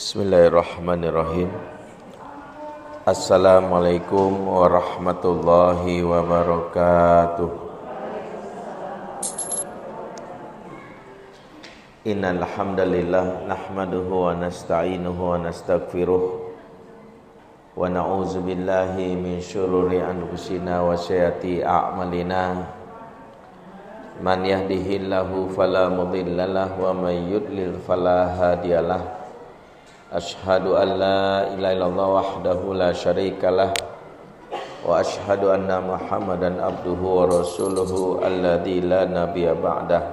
Bismillahirrahmanirrahim. Assalamualaikum warahmatullahi wabarakatuh. Innal hamdalillah nahmaduhu wa nasta'inuhu wa nastaghfiruh wa na'udzu billahi min syururi anfusina wa sayyiati a'malina. Man yahdihillahu fala mudhillalah wa man yudlil fala hadiyalah. Ashhadu an la ilaha illallah wahdahu la syarikalah wa ashhadu anna Muhammadan abduhu wa rasuluhu alladzi la nabiyya ba'dah.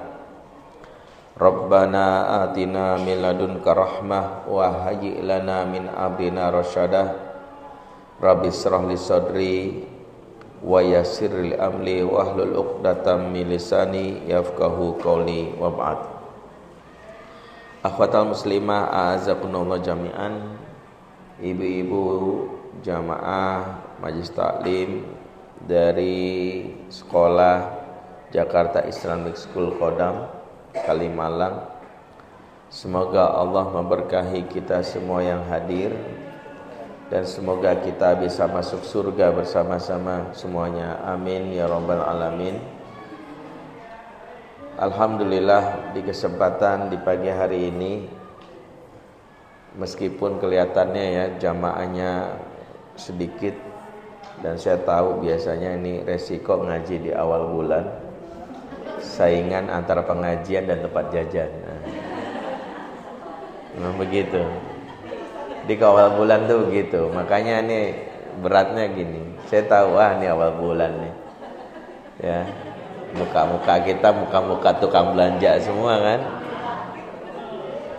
Rabbana atina min ladunka rahmah wa hayyi' lana min amrina rasyadah. Rabbi shrah li sadri wa yassir li amri wahlul 'uqdatam min lisani yafqahu qawli wa ba'd. Akhwatal muslimah a'azakumullah jami'an, ibu-ibu jamaah majelis taklim dari sekolah Jakarta Islamic School Kodam Kalimalang. Semoga Allah memberkahi kita semua yang hadir dan semoga kita bisa masuk surga bersama-sama semuanya. Amin ya rabbal alamin. Alhamdulillah, di kesempatan di pagi hari ini, meskipun kelihatannya ya jamaahnya sedikit, dan saya tahu biasanya ini resiko ngaji di awal bulan, saingan antara pengajian dan tempat jajan. Nah begitu, di awal bulan tuh begitu, makanya ini beratnya gini. Saya tahu ini awal bulan nih, ya. Muka-muka kita muka-muka tukang belanja semua kan.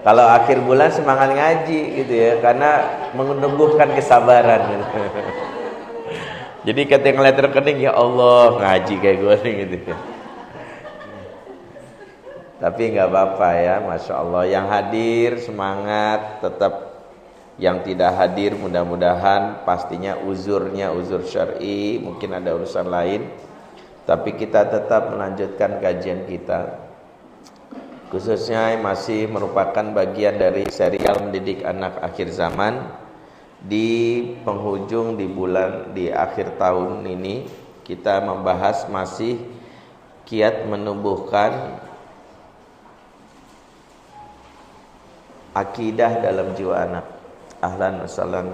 Kalau akhir bulan semangat ngaji gitu ya, karena menumbuhkan kesabaran gitu. Jadi ketika ngeliat rekening, ya Allah ngaji kayak gue nih gitu ya. Tapi nggak apa-apa ya, Masya Allah. Yang hadir semangat, tetap yang tidak hadir mudah-mudahan pastinya uzurnya uzur syar'i, mungkin ada urusan lain. Tapi kita tetap melanjutkan kajian kita, khususnya masih merupakan bagian dari serial mendidik anak akhir zaman. Di penghujung di akhir tahun ini kita membahas masih kiat menumbuhkan akidah dalam jiwa anak. Ahlan wa sahlan.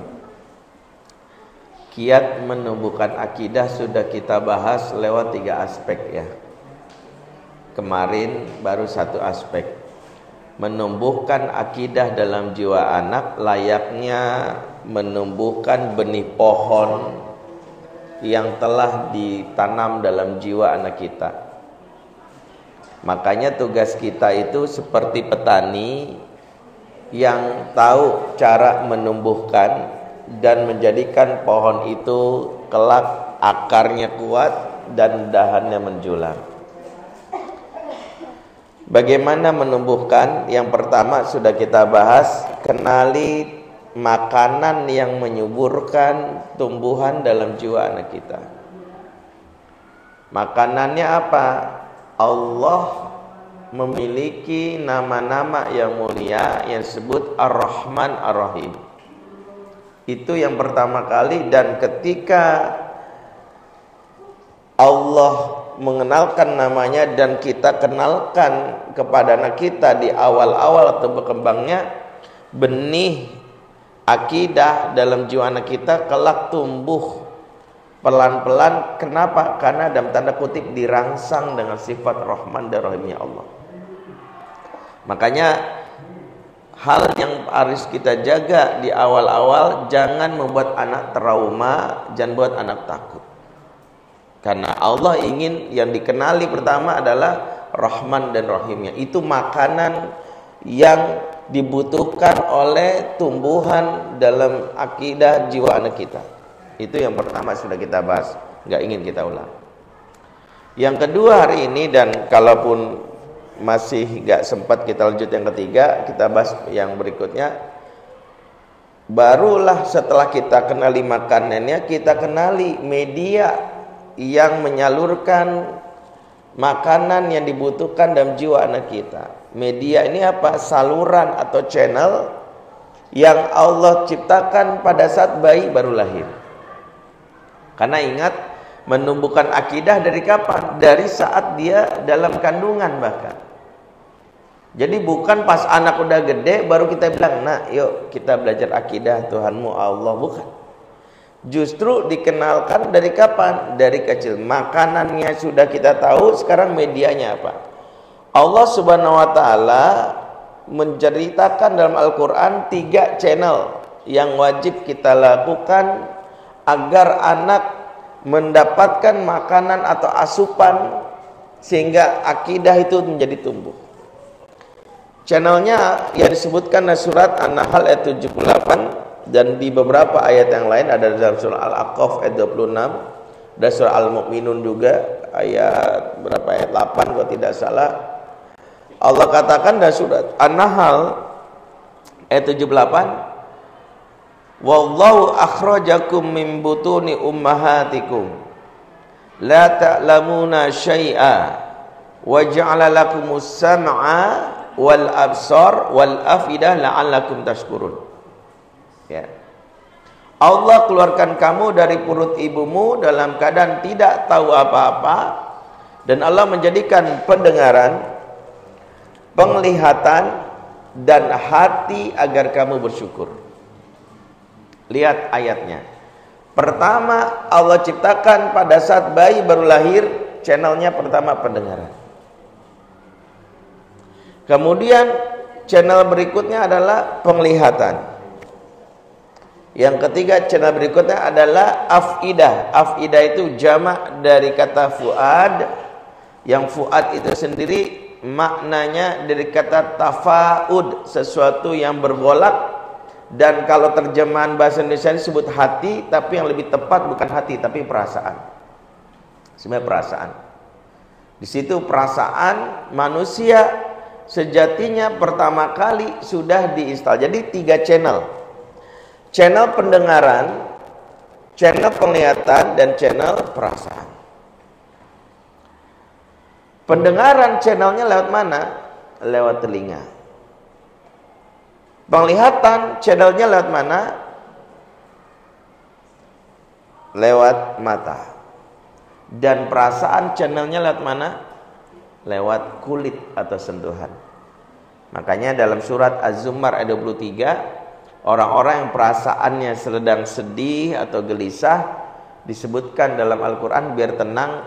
Kiat menumbuhkan akidah sudah kita bahas lewat 3 aspek ya. Kemarin baru 1 aspek. Menumbuhkan akidah dalam jiwa anak layaknya menumbuhkan benih pohon yang telah ditanam dalam jiwa anak kita. Makanya tugas kita itu seperti petani yang tahu cara menumbuhkan dan menjadikan pohon itu kelak akarnya kuat dan dahannya menjulang. Bagaimana menumbuhkan? Yang pertama sudah kita bahas, kenali makanan yang menyuburkan tumbuhan dalam jiwa anak kita. Makanannya apa? Allah memiliki nama-nama yang mulia yang disebut Ar-Rahman Ar-Rahim. Itu yang pertama kali, dan ketika Allah mengenalkan namanya dan kita kenalkan kepada anak kita di awal-awal atau berkembangnya, benih akidah dalam jiwa anak kita kelak tumbuh pelan-pelan. Kenapa? Karena dalam tanda kutip dirangsang dengan sifat Rahman dan Rahimnya Allah. Makanya hal yang harus kita jaga di awal-awal, jangan membuat anak trauma, jangan buat anak takut. Karena Allah ingin yang dikenali pertama adalah Rahman dan Rahimnya. Itu makanan yang dibutuhkan oleh tumbuhan dalam akidah jiwa anak kita. Itu yang pertama sudah kita bahas, nggak ingin kita ulang. Yang kedua hari ini, dan kalaupun masih gak sempat kita lanjut yang ketiga, kita bahas yang berikutnya. Barulah setelah kita kenali makanannya, kita kenali media yang menyalurkan makanan yang dibutuhkan dalam jiwa anak kita. Media ini apa? Saluran atau channel yang Allah ciptakan pada saat bayi baru lahir. Karena ingat, menumbuhkan akidah dari kapan? Dari saat dia dalam kandungan bahkan. Jadi bukan pas anak udah gede baru kita bilang, nah yuk kita belajar akidah Tuhanmu Allah. Bukan. Justru dikenalkan dari kapan? Dari kecil. Makanannya sudah kita tahu, sekarang medianya apa? Allah Subhanahu wa Ta'ala menceritakan dalam Al-Quran 3 channel yang wajib kita lakukan agar anak mendapatkan makanan atau asupan sehingga akidah itu menjadi tumbuh. Channelnya yang disebutkan dalam surat An-Nahl ayat 78 dan di beberapa ayat yang lain, ada dalam surah Al-Aqaf ayat 26, dan surah Al-Mu'minun juga ayat berapa, ayat 8 kalau tidak salah. Allah katakan dalam surat An-Nahl ayat 78, wallahu akhrajakum min butuni ummahatikum la ta'lamuna syai'a wa ja'ala lakumus sam'a wal absar wal afidah la'allakum tashkurun. Ya. Allah keluarkan kamu dari perut ibumu dalam keadaan tidak tahu apa-apa, dan Allah menjadikan pendengaran, penglihatan dan hati agar kamu bersyukur. Lihat ayatnya. Pertama Allah ciptakan pada saat bayi baru lahir, channelnya pertama pendengaran. Kemudian channel berikutnya adalah penglihatan. Yang ketiga channel berikutnya adalah afidah. Afidah itu jamak dari kata fuad, yang fuad itu sendiri maknanya dari kata tafaud, sesuatu yang bergolak. Dan kalau terjemahan bahasa Indonesia disebut hati, tapi yang lebih tepat bukan hati tapi perasaan. Sebenarnya perasaan. Di situ perasaan manusia sejatinya pertama kali sudah diinstal. Jadi 3 channel. Channel pendengaran, channel penglihatan, dan channel perasaan. Pendengaran channelnya lewat mana? Lewat telinga. Penglihatan channelnya lewat mana? Lewat mata. Dan perasaan channelnya lewat mana? Lewat kulit atau sentuhan. Makanya dalam surat Az-Zumar ayat 23, orang-orang yang perasaannya sedang sedih atau gelisah, disebutkan dalam Al-Quran biar tenang,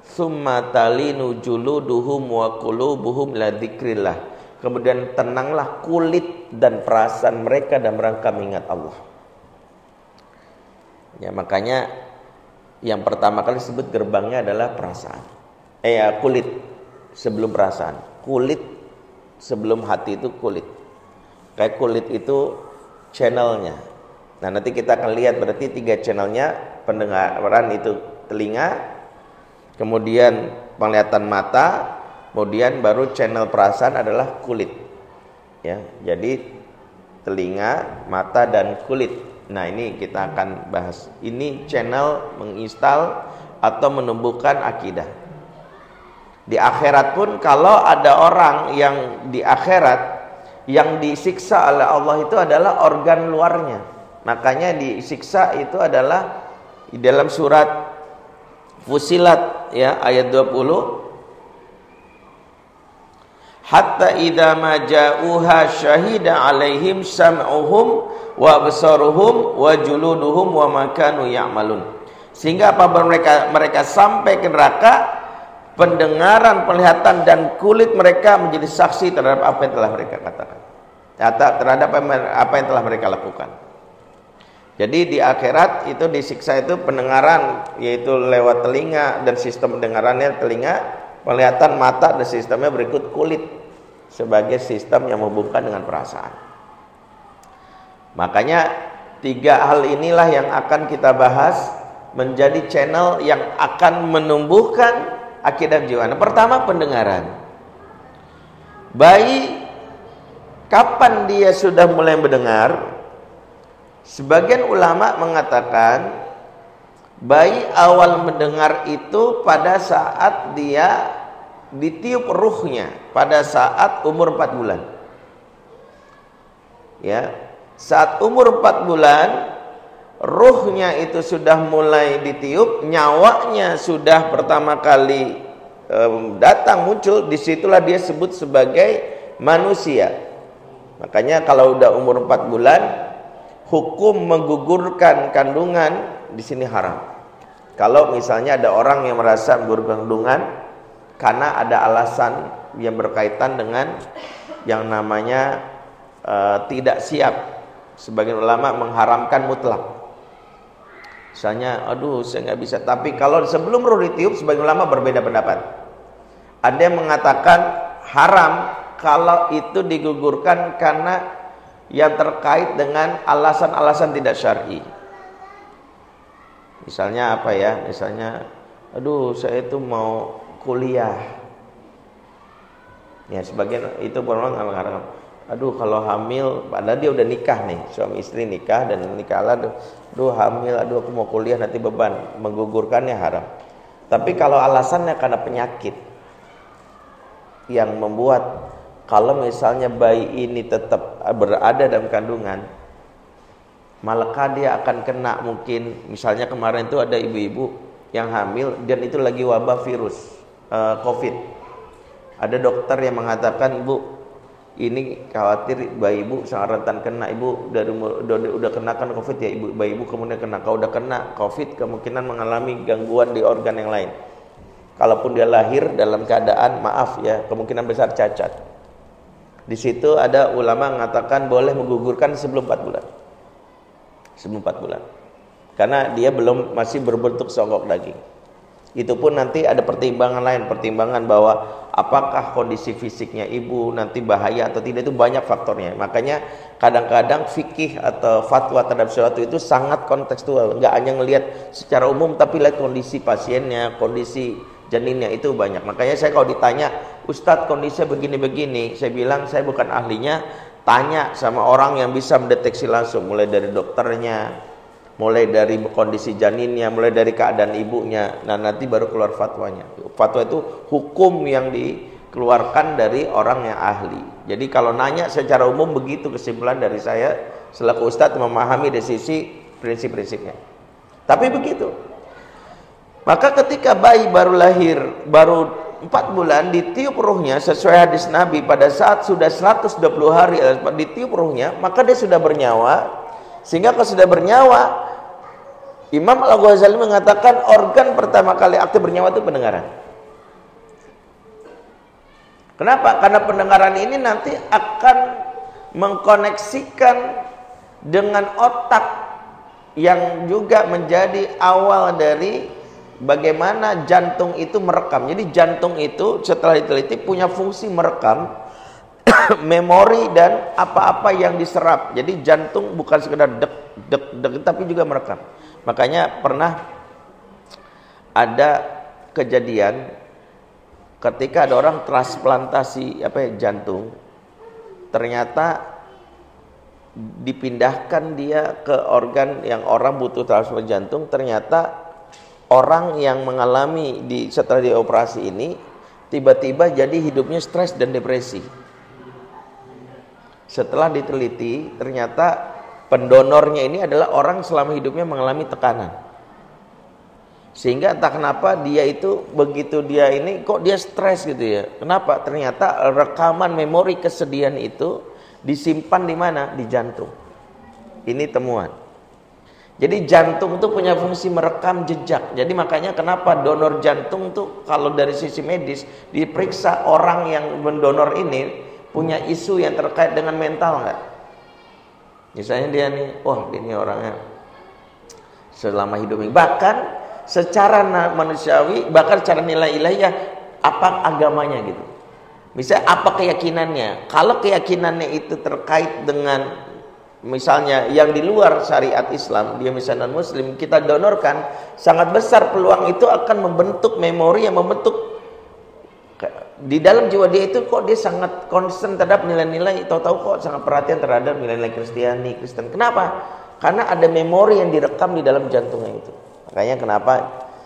summa talinu juluduhum wa qulubuhum la dzikrillah. Kemudian tenanglah kulit dan perasaan mereka dan mereka mengingat Allah. Ya, makanya yang pertama kali disebut gerbangnya adalah perasaan. Kulit sebelum perasaan. Kulit sebelum hati itu kulit. Kayak kulit itu channelnya. Nah, nanti kita akan lihat berarti 3 channelnya. Pendengaran itu telinga, kemudian penglihatan mata, kemudian baru channel perasaan adalah kulit. Ya, jadi telinga, mata, dan kulit. Nah, ini kita akan bahas. Ini channel menginstal atau menumbuhkan akidah. Di akhirat pun kalau ada orang yang di akhirat yang disiksa oleh Allah itu adalah organ luarnya. Makanya disiksa itu adalah di dalam surat Fusilat ya ayat 20, hatta idza ma ja'uha syahida 'alaihim sam'uhum wa absaruhum wa juluduhum wa ma kanu ya'malun. Sehingga apabila mereka sampai ke neraka, pendengaran, penglihatan, dan kulit mereka menjadi saksi terhadap apa yang telah mereka katakan, terhadap apa yang telah mereka lakukan. Jadi di akhirat itu disiksa itu pendengaran, yaitu lewat telinga dan sistem pendengarannya telinga, penglihatan mata, dan sistemnya berikut kulit sebagai sistem yang menghubungkan dengan perasaan. Makanya 3 hal inilah yang akan kita bahas menjadi channel yang akan menumbuhkan akidah jiwa. Pertama, pendengaran. Bayi kapan dia sudah mulai mendengar? Sebagian ulama mengatakan bayi awal mendengar itu pada saat dia ditiup ruhnya, pada saat umur 4 bulan. Ya, Saat umur 4 bulan, ruhnya itu sudah mulai ditiup, nyawanya sudah pertama kali datang muncul, disitulah dia sebut sebagai manusia. Makanya kalau udah umur 4 bulan, hukum menggugurkan kandungan di sini haram. Kalau misalnya ada orang yang merasa menggugurkan kandungan karena ada alasan yang berkaitan dengan yang namanya tidak siap, sebagian ulama mengharamkan mutlak. Misalnya, aduh saya nggak bisa. Tapi kalau sebelum ruh ditiup, sebagian ulama berbeda pendapat. Ada yang mengatakan haram kalau itu digugurkan karena yang terkait dengan alasan-alasan tidak syar'i. Misalnya apa ya? Misalnya, aduh saya itu mau kuliah. Ya sebagian itu orang mengatakan, aduh kalau hamil, padahal dia udah nikah nih, suami istri nikah dan nikah lah, aduh hamil, aduh aku mau kuliah nanti beban, menggugurkannya haram. Tapi kalau alasannya karena penyakit yang membuat kalau misalnya bayi ini tetap berada dalam kandungan, maka dia akan kena mungkin, misalnya kemarin itu ada ibu-ibu yang hamil dan itu lagi wabah virus COVID. Ada dokter yang mengatakan, ibu ini khawatir bayi ibu sangat rentan kena, ibu udah kena kan COVID ya, bayi ibu kemudian kena. Kalau udah kena COVID kemungkinan mengalami gangguan di organ yang lain. Kalaupun dia lahir dalam keadaan maaf ya, kemungkinan besar cacat. Di situ ada ulama mengatakan boleh menggugurkan sebelum 4 bulan. Sebelum 4 bulan. Karena dia masih berbentuk songkok daging. Itu pun nanti ada pertimbangan lain, pertimbangan bahwa apakah kondisi fisiknya ibu nanti bahaya atau tidak, itu banyak faktornya. Makanya kadang-kadang fikih atau fatwa terhadap sesuatu itu sangat kontekstual, nggak hanya ngelihat secara umum tapi lihat kondisi pasiennya, kondisi janinnya, itu banyak. Makanya saya kalau ditanya, Ustadz kondisinya begini-begini, saya bilang saya bukan ahlinya, tanya sama orang yang bisa mendeteksi langsung, mulai dari dokternya, mulai dari kondisi janinnya, mulai dari keadaan ibunya. Nah nanti baru keluar fatwanya. Fatwa itu hukum yang dikeluarkan dari orang yang ahli. Jadi kalau nanya secara umum begitu kesimpulan dari saya selaku ustadz memahami dari sisi prinsip-prinsipnya. Tapi begitu. Maka ketika bayi baru lahir, baru 4 bulan ditiup ruhnya sesuai hadis Nabi, pada saat sudah 120 hari ditiup ruhnya, maka dia sudah bernyawa. Sehingga kalau sudah bernyawa, Imam Al-Ghazali mengatakan organ pertama kali aktif bernyawa itu pendengaran. Kenapa? Karena pendengaran ini nanti akan mengkoneksikan dengan otak yang juga menjadi awal dari bagaimana jantung itu merekam. Jadi jantung itu setelah diteliti punya fungsi merekam memori dan apa-apa yang diserap. Jadi jantung bukan sekedar dek dek dek tapi juga merekam. Makanya pernah ada kejadian ketika ada orang transplantasi jantung, ternyata dipindahkan dia ke organ yang orang butuh transplant jantung. Ternyata orang yang mengalami setelah dioperasi ini tiba-tiba jadi hidupnya stres dan depresi. Setelah diteliti, ternyata pendonornya ini adalah orang selama hidupnya mengalami tekanan. Sehingga entah kenapa dia itu begitu dia ini kok dia stres gitu ya. Kenapa? Ternyata rekaman memori kesedihan itu disimpan di mana? Di jantung. Ini temuan. Jadi jantung itu punya fungsi merekam jejak. Jadi makanya kenapa donor jantung tuh kalau dari sisi medis diperiksa orang yang mendonor ini punya isu yang terkait dengan mental nggak? Misalnya dia nih, wah ini orangnya selama hidup ini, bahkan secara manusiawi, bahkan secara nilai ilahiyah, apa agamanya gitu. Misalnya apa keyakinannya? Kalau keyakinannya itu terkait dengan misalnya yang di luar syariat Islam, dia misalnya non muslim, kita donorkan, sangat besar peluang itu akan membentuk memori yang membentuk di dalam jiwa dia itu kok dia sangat concern terhadap nilai-nilai, tahu-tahu kok sangat perhatian terhadap nilai-nilai Kristen. Kenapa? Karena ada memori yang direkam di dalam jantungnya itu. Makanya kenapa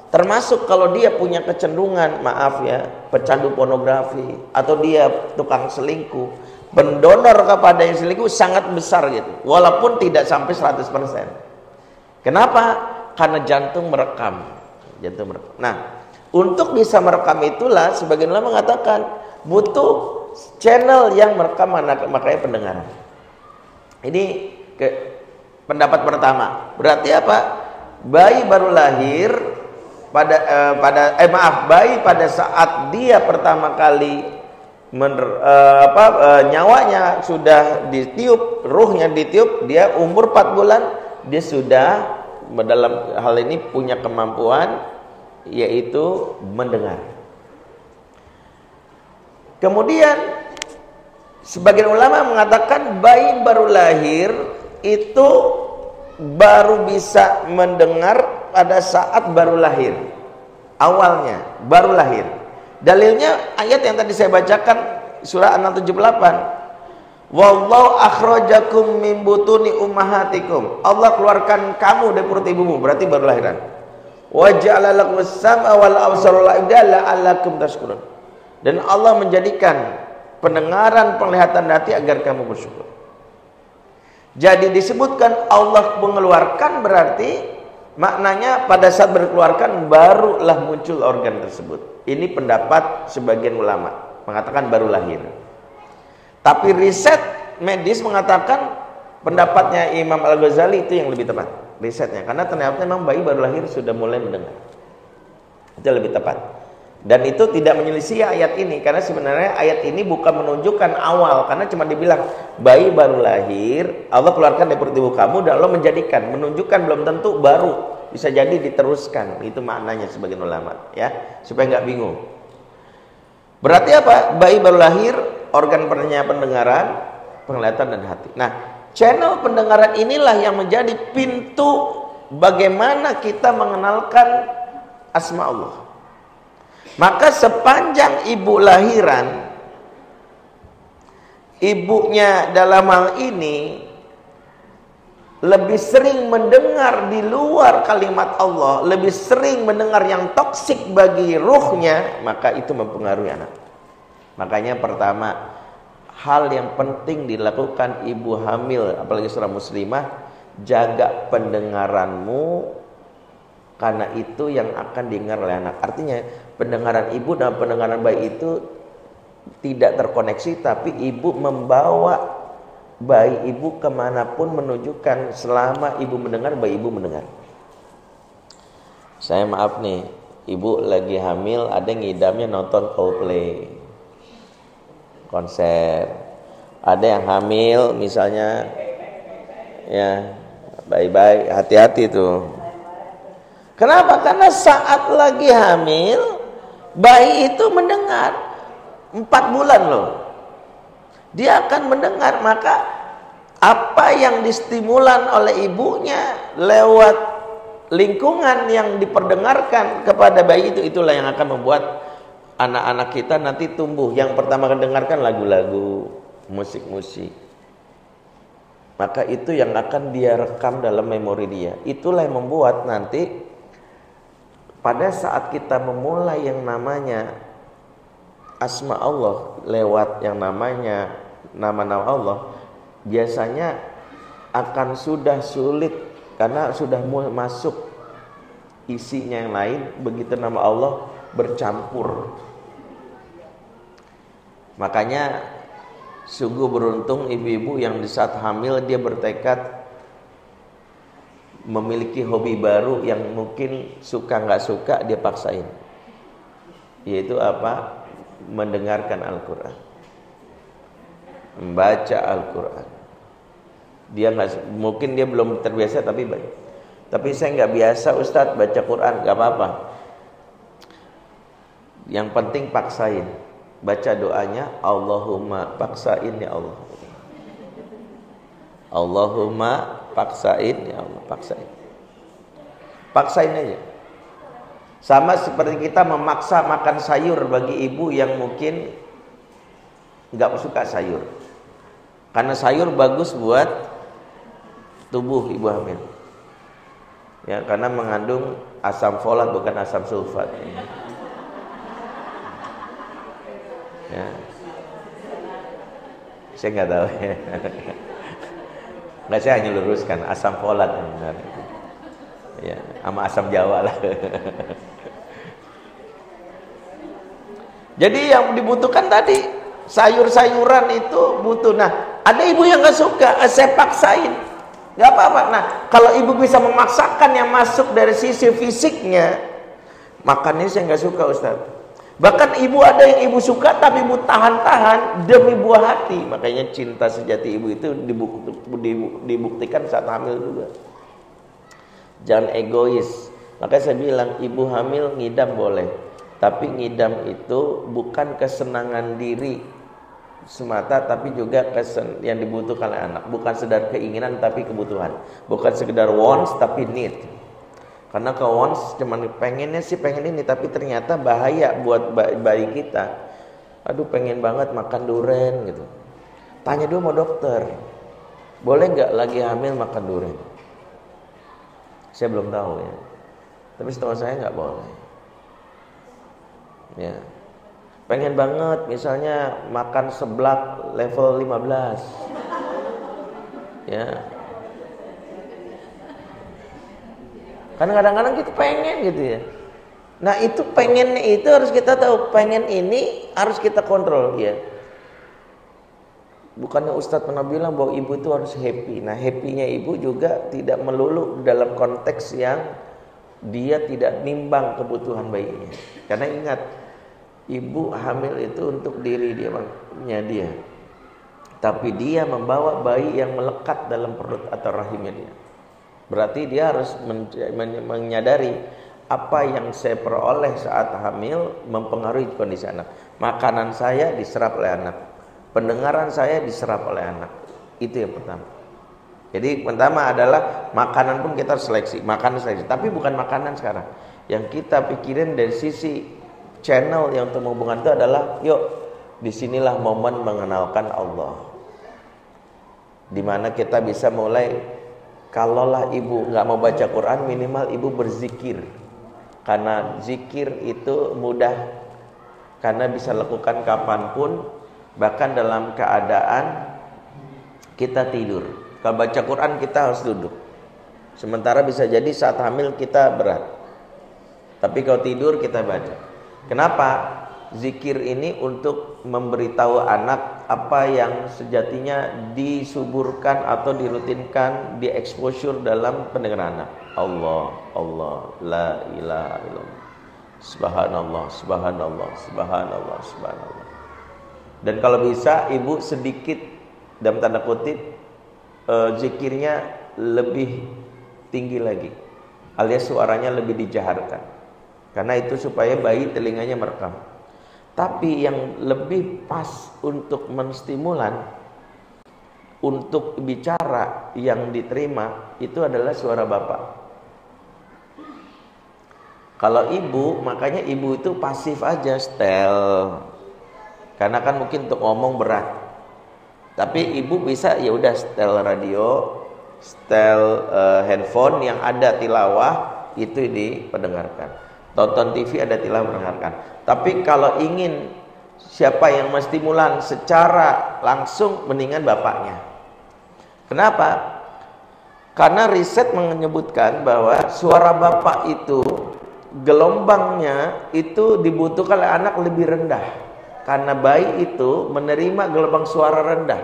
termasuk kalau dia punya kecenderungan, maaf ya, pecandu pornografi atau dia tukang selingkuh, pendonor kepada yang selingkuh sangat besar gitu, walaupun tidak sampai 100%. Kenapa? Karena jantung merekam. Nah, untuk bisa merekam itulah sebagian ulama mengatakan butuh channel yang merekam, makanya pendengaran. Ini pendapat pertama. Berarti apa? Bayi baru lahir bayi pada saat dia pertama kali nyawanya sudah ditiup, ruhnya ditiup, dia umur 4 bulan, dia sudah dalam hal ini punya kemampuan yaitu mendengar. Kemudian sebagian ulama mengatakan bayi baru lahir itu baru bisa mendengar pada saat baru lahir. Awalnya baru lahir. Dalilnya ayat yang tadi saya bacakan surah An-Nahl 78. Wallahu akhrajakum min butuni ummahatikum. Allah keluarkan kamu dari perut ibumu, berarti baru lahiran. Wa ja'ala lakumus sam'a wal absara wal af'ida la'allakum tashkurun. Dan Allah menjadikan pendengaran, penglihatan hati agar kamu bersyukur. Jadi disebutkan Allah mengeluarkan, berarti maknanya pada saat berkeluarkan barulah muncul organ tersebut. Ini pendapat sebagian ulama mengatakan baru lahir. Tapi riset medis mengatakan pendapatnya Imam Al-Ghazali itu yang lebih tepat risetnya, karena ternyata memang bayi baru lahir sudah mulai mendengar. Itu lebih tepat. Dan itu tidak menyelisih ayat ini, karena sebenarnya ayat ini bukan menunjukkan awal, karena cuma dibilang bayi baru lahir, Allah keluarkan dari perut ibu kamu dan Allah menjadikan, menunjukkan belum tentu baru, bisa jadi diteruskan. Itu maknanya sebagian ulama, ya, supaya nggak bingung. Berarti apa? Bayi baru lahir, organ pendengaran, penglihatan dan hati. Nah, channel pendengaran inilah yang menjadi pintu bagaimana kita mengenalkan asma Allah. Maka sepanjang ibu lahiran, ibunya dalam hal ini lebih sering mendengar di luar kalimat Allah, lebih sering mendengar yang toksik bagi ruhnya, maka itu mempengaruhi anak. Makanya pertama, hal yang penting dilakukan ibu hamil, apalagi seorang muslimah, jaga pendengaranmu, karena itu yang akan didengar oleh anak. Artinya pendengaran ibu dan pendengaran bayi itu tidak terkoneksi, tapi ibu membawa bayi ibu kemanapun, menunjukkan selama ibu mendengar, bayi ibu mendengar. Saya maaf nih, ibu lagi hamil, ada yang ngidamnya nonton Coldplay, konser. Ada yang hamil misalnya, ya baik-baik, hati-hati tuh. Kenapa? Karena saat lagi hamil, bayi itu mendengar 4 bulan loh. Dia akan mendengar, maka apa yang distimulan oleh ibunya lewat lingkungan yang diperdengarkan kepada bayi itu, itulah yang akan membuat anak-anak kita nanti tumbuh. Yang pertama mendengarkan lagu-lagu, musik-musik. Maka itu yang akan dia rekam dalam memori dia. Itulah yang membuat nanti pada saat kita memulai yang namanya asma Allah lewat yang namanya nama-nama Allah, biasanya akan sudah sulit karena sudah masuk isinya yang lain, begitu nama Allah bercampur. Makanya sungguh beruntung ibu-ibu yang di saat hamil dia bertekad memiliki hobi baru yang mungkin suka nggak suka dia paksain, yaitu apa? Mendengarkan Al-Quran, membaca Al-Quran. Dia nggak, mungkin dia belum terbiasa, tapi saya nggak biasa Ustadz baca Quran, nggak apa-apa. Yang penting paksain, baca doanya, Allahumma paksain ya Allah, Allahumma paksain ya Allah, paksain aja. Sama seperti kita memaksa makan sayur bagi ibu yang mungkin nggak suka sayur, karena sayur bagus buat tubuh ibu hamil, ya, karena mengandung asam folat bukan asam sulfat, ya. Saya nggak tahu ya. Nggak, saya hanya luruskan asam folat yang benar. Ya, sama asam Jawa lah. Jadi yang dibutuhkan tadi sayur-sayuran itu butuh. Nah, ada ibu yang nggak suka, saya paksain, nggak apa-apa. Nah, kalau ibu bisa memaksakan yang masuk dari sisi fisiknya, makannya saya nggak suka, Ustaz. Bahkan ibu ada yang ibu suka tapi ibu tahan-tahan demi buah hati. Makanya cinta sejati ibu itu dibuktikan saat hamil juga. Jangan egois. Makanya saya bilang ibu hamil ngidam boleh, tapi ngidam itu bukan kesenangan diri semata, tapi juga yang dibutuhkan oleh anak. Bukan sekedar keinginan tapi kebutuhan. Bukan sekedar wants tapi need. Karena kalau wants cuman pengennya sih pengen ini, tapi ternyata bahaya buat bayi kita. Aduh pengen banget makan durian gitu. Tanya dulu sama dokter, boleh nggak lagi hamil makan durian? Saya belum tahu ya. Tapi setahu saya nggak boleh. Ya. Pengen banget misalnya makan seblak level 15. Ya. Kan kadang-kadang kita pengen gitu ya. Nah itu pengennya itu harus kita tahu, pengen ini harus kita kontrol ya. Bukannya Ustadz pernah bilang bahwa ibu itu harus happy. Nah happy-nya ibu juga tidak melulu dalam konteks yang dia tidak nimbang kebutuhan bayinya. Karena ingat, ibu hamil itu untuk diri dia. Tapi dia membawa bayi yang melekat dalam perut atau rahimnya dia. Berarti dia harus menyadari apa yang saya peroleh saat hamil mempengaruhi kondisi anak. Makanan saya diserap oleh anak, pendengaran saya diserap oleh anak. Itu yang pertama. Jadi pertama adalah makanan pun kita harus seleksi, tapi bukan makanan sekarang. Yang kita pikirin dari sisi channel yang untuk hubungan itu adalah, yuk disinilah momen mengenalkan Allah, dimana kita bisa mulai. Kalaulah ibu nggak mau baca Quran, minimal ibu berzikir, karena zikir itu mudah, karena bisa lakukan kapanpun, bahkan dalam keadaan kita tidur. Kalau baca Quran kita harus duduk, sementara bisa jadi saat hamil kita berat, tapi kalau tidur kita baca. Kenapa? Zikir ini untuk memberitahu anak apa yang sejatinya disuburkan atau dirutinkan, dieksposur dalam pendengaran anak. Allah, Allah, la ilaha illallah, subhanallah, subhanallah, subhanallah, subhanallah. Dan kalau bisa ibu sedikit dalam tanda kutip zikirnya lebih tinggi lagi, alias suaranya lebih dijaharkan, karena itu supaya bayi telinganya merekam. Tapi yang lebih pas untuk menstimulan, untuk bicara yang diterima, itu adalah suara bapak. Kalau ibu, makanya ibu itu pasif aja, setel. Karena kan mungkin untuk ngomong berat. Tapi ibu bisa ya udah setel radio, setel handphone yang ada tilawah, itu dipendengarkan. Tonton TV ada tilawah mendengarkan. Tapi kalau ingin siapa yang menstimulan secara langsung, mendingan bapaknya. Kenapa? Karena riset menyebutkan bahwa suara bapak itu gelombangnya itu dibutuhkan oleh anak lebih rendah, karena bayi itu menerima gelombang suara rendah.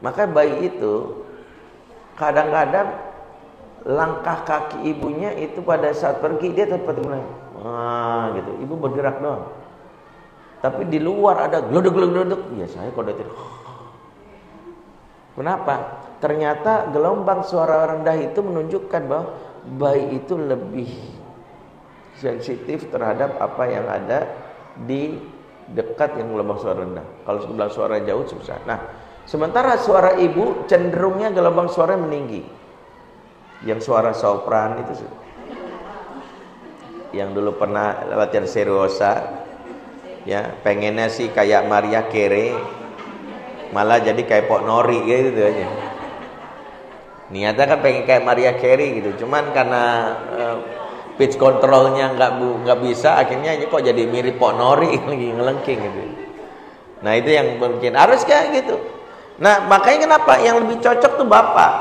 Maka bayi itu kadang-kadang langkah kaki ibunya itu pada saat pergi dia tetap bilang, gitu. Ibu bergerak doang. Tapi di luar ada glodok-glodok. Ya saya kalau tidak. Kenapa? Ternyata gelombang suara rendah itu menunjukkan bahwa bayi itu lebih sensitif terhadap apa yang ada di dekat yang gelombang suara rendah. Kalau gelombang suara jauh susah. Nah, sementara suara ibu cenderungnya gelombang suara meninggi. Yang suara sopran itu, yang dulu pernah latihan seriosa, ya pengennya sih kayak Maria Carey, malah jadi kayak Pok Nori gitu aja. Niatnya kan pengen kayak Maria Carey gitu, cuman karena pitch controlnya nggak bisa, akhirnya kok jadi mirip Pok Nori lagi ngelengking gitu. Nah itu yang mungkin harus kayak gitu. Nah makanya kenapa yang lebih cocok tuh bapak.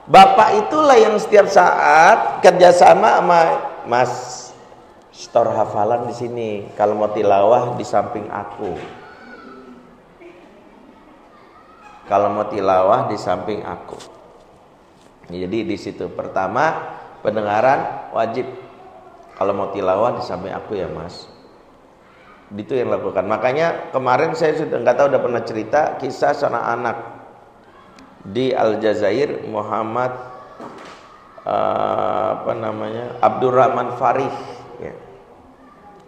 Bapak itulah yang setiap saat kerjasama sama Mas, store hafalan di sini. Kalau mau tilawah di samping aku. Kalau mau tilawah di samping aku. Jadi di situ pertama pendengaran wajib. Kalau mau tilawah di samping aku ya Mas. Itu yang lakukan. Makanya kemarin saya sudah nggak tahu udah pernah cerita kisah seorang anak di Aljazair, Muhammad Abdurrahman Farih ya.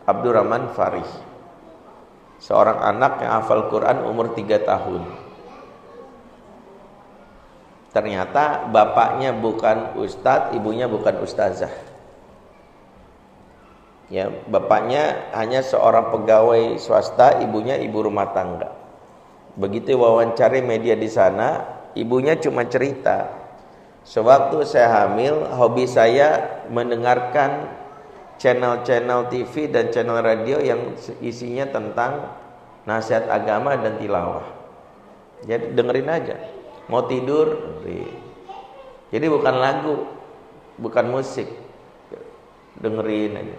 Abdurrahman Farih, seorang anak yang hafal Quran umur 3 tahun. Ternyata bapaknya bukan ustadz, ibunya bukan ustazah. Ya, bapaknya hanya seorang pegawai swasta, ibunya ibu rumah tangga. Begitu wawancari media di sana, ibunya cuma cerita, sewaktu saya hamil, hobi saya mendengarkan channel-channel TV dan channel radio yang isinya tentang nasihat agama dan tilawah. Jadi dengerin aja, mau tidur dengerin. Jadi bukan lagu, bukan musik, dengerin aja.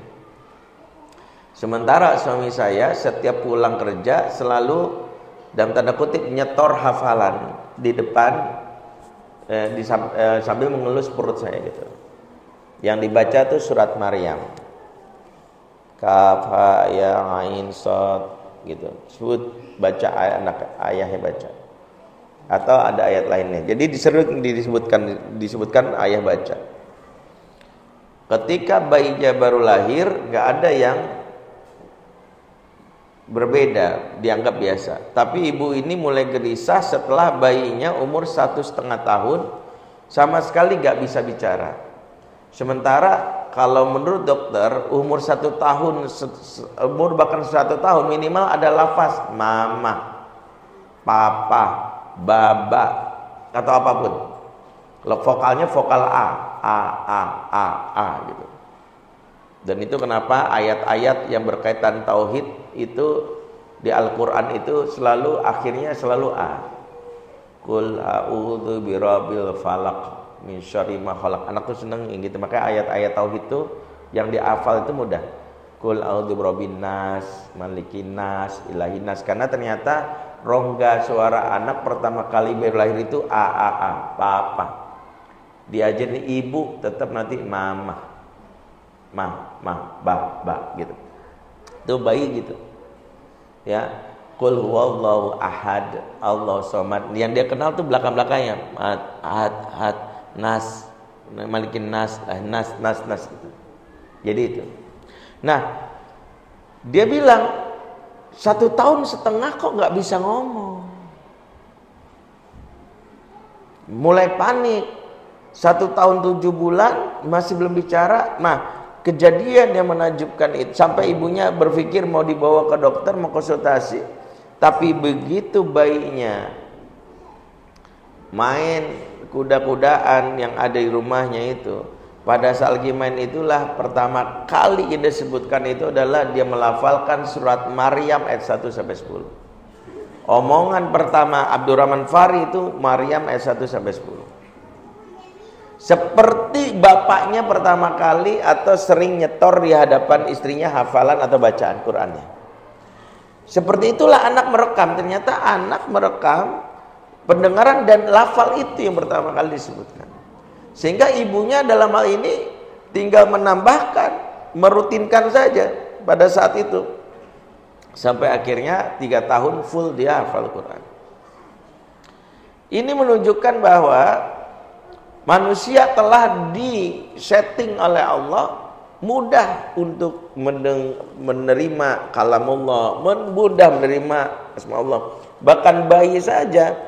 Sementara suami saya setiap pulang kerja selalu dalam tanda kutip nyetor hafalan di depan sambil mengelus perut saya gitu. Yang dibaca tuh surat Maryam. Kaf ha ya ain sad gitu. Sebut baca ayahnya baca. Atau ada ayat lainnya. Jadi disebutkan ayah baca. Ketika bayinya baru lahir, enggak ada yang berbeda, dianggap biasa. Tapi ibu ini mulai gelisah setelah bayinya umur 1,5 tahun sama sekali gak bisa bicara. Sementara kalau menurut dokter umur 1 tahun, bahkan 1 tahun minimal ada lafaz mama, papa, baba atau apapun. Kalau vokalnya vokal A gitu. Dan itu kenapa ayat-ayat yang berkaitan tauhid itu di Al-Quran itu selalu akhirnya selalu A. Qul a'udzu birabbil falaq min syarri ma khalaq. Anakku seneng gitu, makanya ayat-ayat tauhid itu yang dihafal itu mudah. Qul a'udzu birabbin nas, malikin nas, ilahin nas. Karena ternyata rongga suara anak pertama kali baru lahir itu A, papa. Diajarin ibu tetap nanti mama. Ba gitu. Itu bayi gitu. Ya, qul huwallahu ahad, Allahu somad. Yang dia kenal tuh belakang-belakangnya ahad, nas, malikin nas gitu. Jadi itu. Nah, dia bilang 1,5 tahun kok nggak bisa ngomong. Mulai panik. 1 tahun 7 bulan masih belum bicara. Nah, kejadian yang menakjubkan itu sampai ibunya berpikir mau dibawa ke dokter, mau konsultasi. Tapi begitu bayinya main kuda-kudaan yang ada di rumahnya itu, pada saat lagi main itulah pertama kali yang disebutkan itu adalah dia melafalkan surat Maryam ayat 1 sampai 10. Omongan pertama Abdurrahman Fari itu Maryam ayat 1 sampai 10. Seperti bapaknya pertama kali atau sering nyetor di hadapan istrinya hafalan atau bacaan Qur'annya. Seperti itulah anak merekam. Ternyata anak merekam pendengaran dan lafal itu yang pertama kali disebutkan. Sehingga ibunya dalam hal ini tinggal menambahkan, merutinkan saja pada saat itu. Sampai akhirnya 3 tahun full dia hafal Quran. Ini menunjukkan bahwa manusia telah disetting oleh Allah mudah untuk menerima kalamullah, mudah menerima asma Allah. Bahkan bayi saja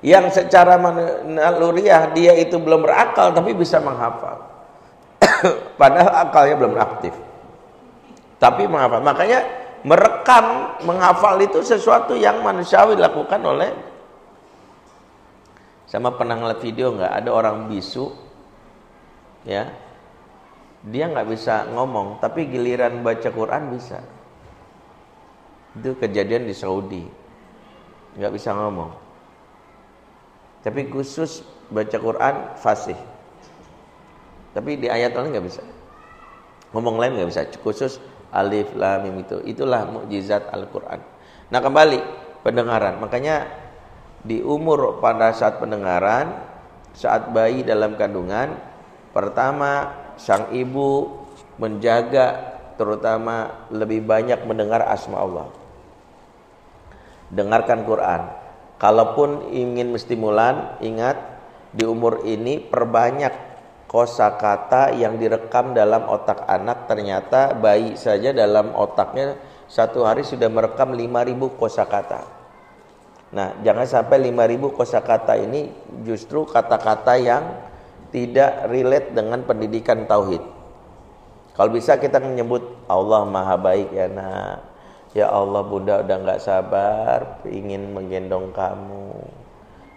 yang secara naluriah dia itu belum berakal tapi bisa menghafal. Padahal akalnya belum aktif. Tapi menghafal. Makanya merekam, menghafal itu sesuatu yang manusiawi dilakukan oleh. Sama pernah ngeliat video nggak, ada orang bisu ya, dia nggak bisa ngomong tapi giliran baca Quran bisa. Itu kejadian di Saudi. Nggak bisa ngomong. Tapi khusus baca Quran fasih. Tapi di ayat lain nggak bisa. Ngomong lain nggak bisa. Khusus alif lam mim itu. Itulah mukjizat Al-Quran. Nah kembali pendengaran. Makanya di umur pada saat pendengaran, saat bayi dalam kandungan, pertama sang ibu menjaga, terutama lebih banyak mendengar asma Allah. Dengarkan Quran. Kalaupun ingin stimulan, ingat di umur ini perbanyak kosakata yang direkam dalam otak anak. Ternyata bayi saja dalam otaknya satu hari sudah merekam 5.000 kosakata. Nah, jangan sampai 5.000 kosakata ini justru kata-kata yang tidak relate dengan pendidikan tauhid. Kalau bisa kita menyebut Allah Maha Baik ya nak. Ya Allah, Bunda udah gak sabar ingin menggendong kamu.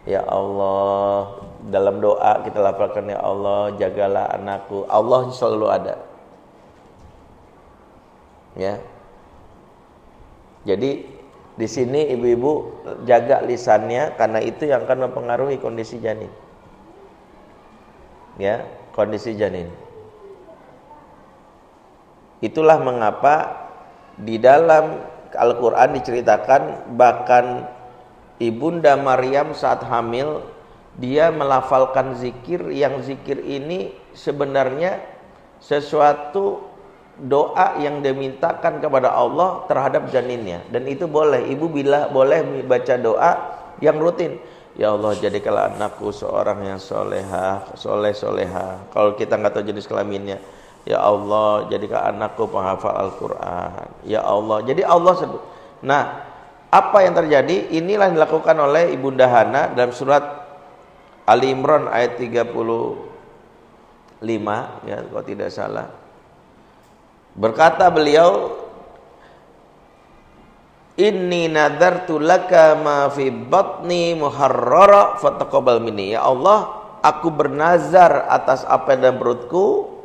Ya Allah, dalam doa kita lafalkan, ya Allah jagalah anakku. Allah selalu ada. Ya. Jadi di sini ibu-ibu jaga lisannya, karena itu yang akan mempengaruhi kondisi janin. Ya, kondisi janin. Itulah mengapa di dalam Al-Quran diceritakan bahkan Ibunda Maryam saat hamil dia melafalkan zikir, yang zikir ini sebenarnya sesuatu doa yang dimintakan kepada Allah terhadap janinnya, dan itu boleh. Ibu bila boleh baca doa yang rutin. Ya Allah, jadikanlah anakku seorang yang solehah, soleha. Kalau kita nggak tahu jenis kelaminnya, ya Allah, jadikan anakku penghafal Al-Quran. Ya Allah, jadi Allah sebut. Nah, apa yang terjadi? Inilah yang dilakukan oleh Ibunda Hana dalam surat Ali Imran ayat 35, ya kalau tidak salah. Berkata beliau, Inni nadartu laka ma fi batni muharrara fataqabbal minni. Ya Allah, aku bernazar atas apa yang dalam perutku,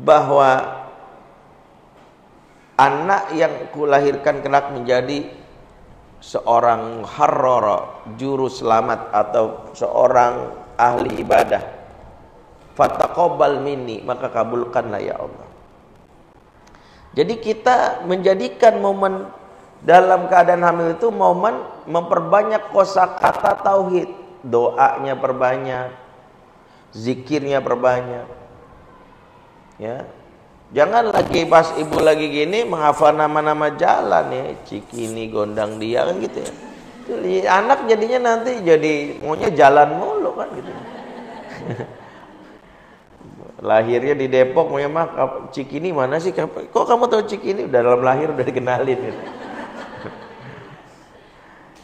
bahwa anak yang kulahirkan kelak menjadi seorang harrara, juru selamat atau seorang ahli ibadah. Fataqabbal minni, maka kabulkanlah ya Allah. Jadi kita menjadikan momen dalam keadaan hamil itu momen memperbanyak kosakata tauhid, doanya perbanyak, zikirnya perbanyak. Ya, jangan lagi pas ibu lagi gini menghafal nama-nama jalan ya, Cikini, Gondang Dia kan gitu ya. Anak jadinya nanti jadi maunya jalan mulu kan gitu. Lahirnya di Depok, maunya mah Cikini mana sih? Kok kamu tahu Cikini? Udah dalam lahir udah dikenalin gitu.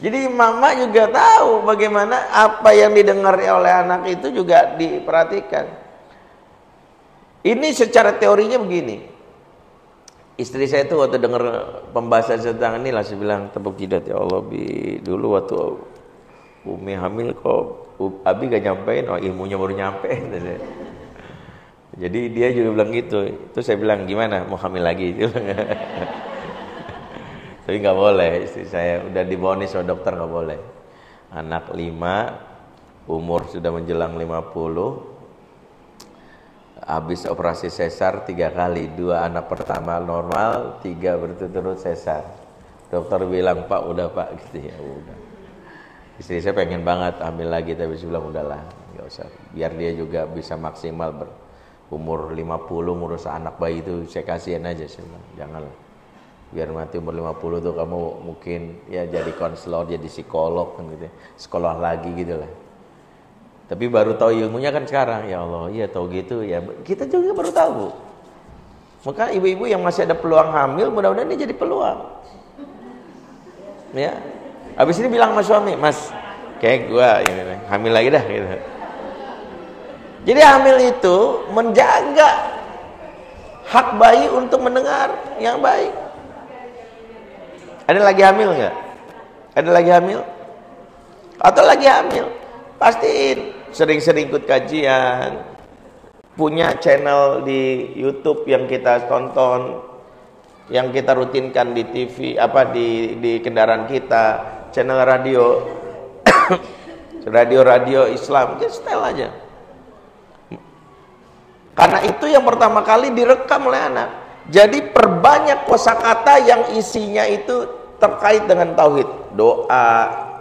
Jadi mama juga tahu bagaimana apa yang didengar oleh anak itu juga diperhatikan. Ini secara teorinya begini. Istri saya itu waktu dengar pembahasan tentang ini langsung bilang tepuk jidat, ya Allah Bi, dulu waktu Umi hamil kok Abi gak nyampein, oh ilmunya baru nyampe. Jadi dia juga bilang gitu. Itu saya bilang gimana mau hamil lagi? Tapi nggak boleh, istri saya udah divonis sama dokter nggak boleh. Anak 5, umur sudah menjelang 50, habis operasi sesar 3 kali, 2 anak pertama normal, 3 berturut-turut sesar. Dokter bilang Pak udah Pak gitu ya udah. Istri saya pengen banget hamil lagi, tapi saya bilang udahlah nggak usah. Biar dia juga bisa maksimal umur 50 ngurus anak bayi itu saya kasihan aja, saya bilang janganlah. Biar mati umur 50 tuh kamu mungkin ya jadi konselor, jadi psikolog kan gitu. Sekolah lagi gitu lah. Tapi baru tahu ilmunya kan sekarang. Ya Allah, iya tahu gitu ya. Kita juga baru tahu. Maka ibu-ibu yang masih ada peluang hamil, mudah-mudahan ini jadi peluang. Ya. Habis ini bilang sama suami, "Mas, kayak gua ini hamil lagi dah gitu." Jadi hamil itu menjaga hak bayi untuk mendengar yang baik. Ada lagi hamil nggak? Ada lagi hamil? Atau lagi hamil? Pastiin sering-sering ikut kajian, punya channel di YouTube yang kita tonton, yang kita rutinkan di TV, di kendaraan kita, channel radio, radio Islam, kita setel aja. Karena itu yang pertama kali direkam oleh anak. Jadi perbanyak kosakata yang isinya itu terkait dengan tauhid, doa,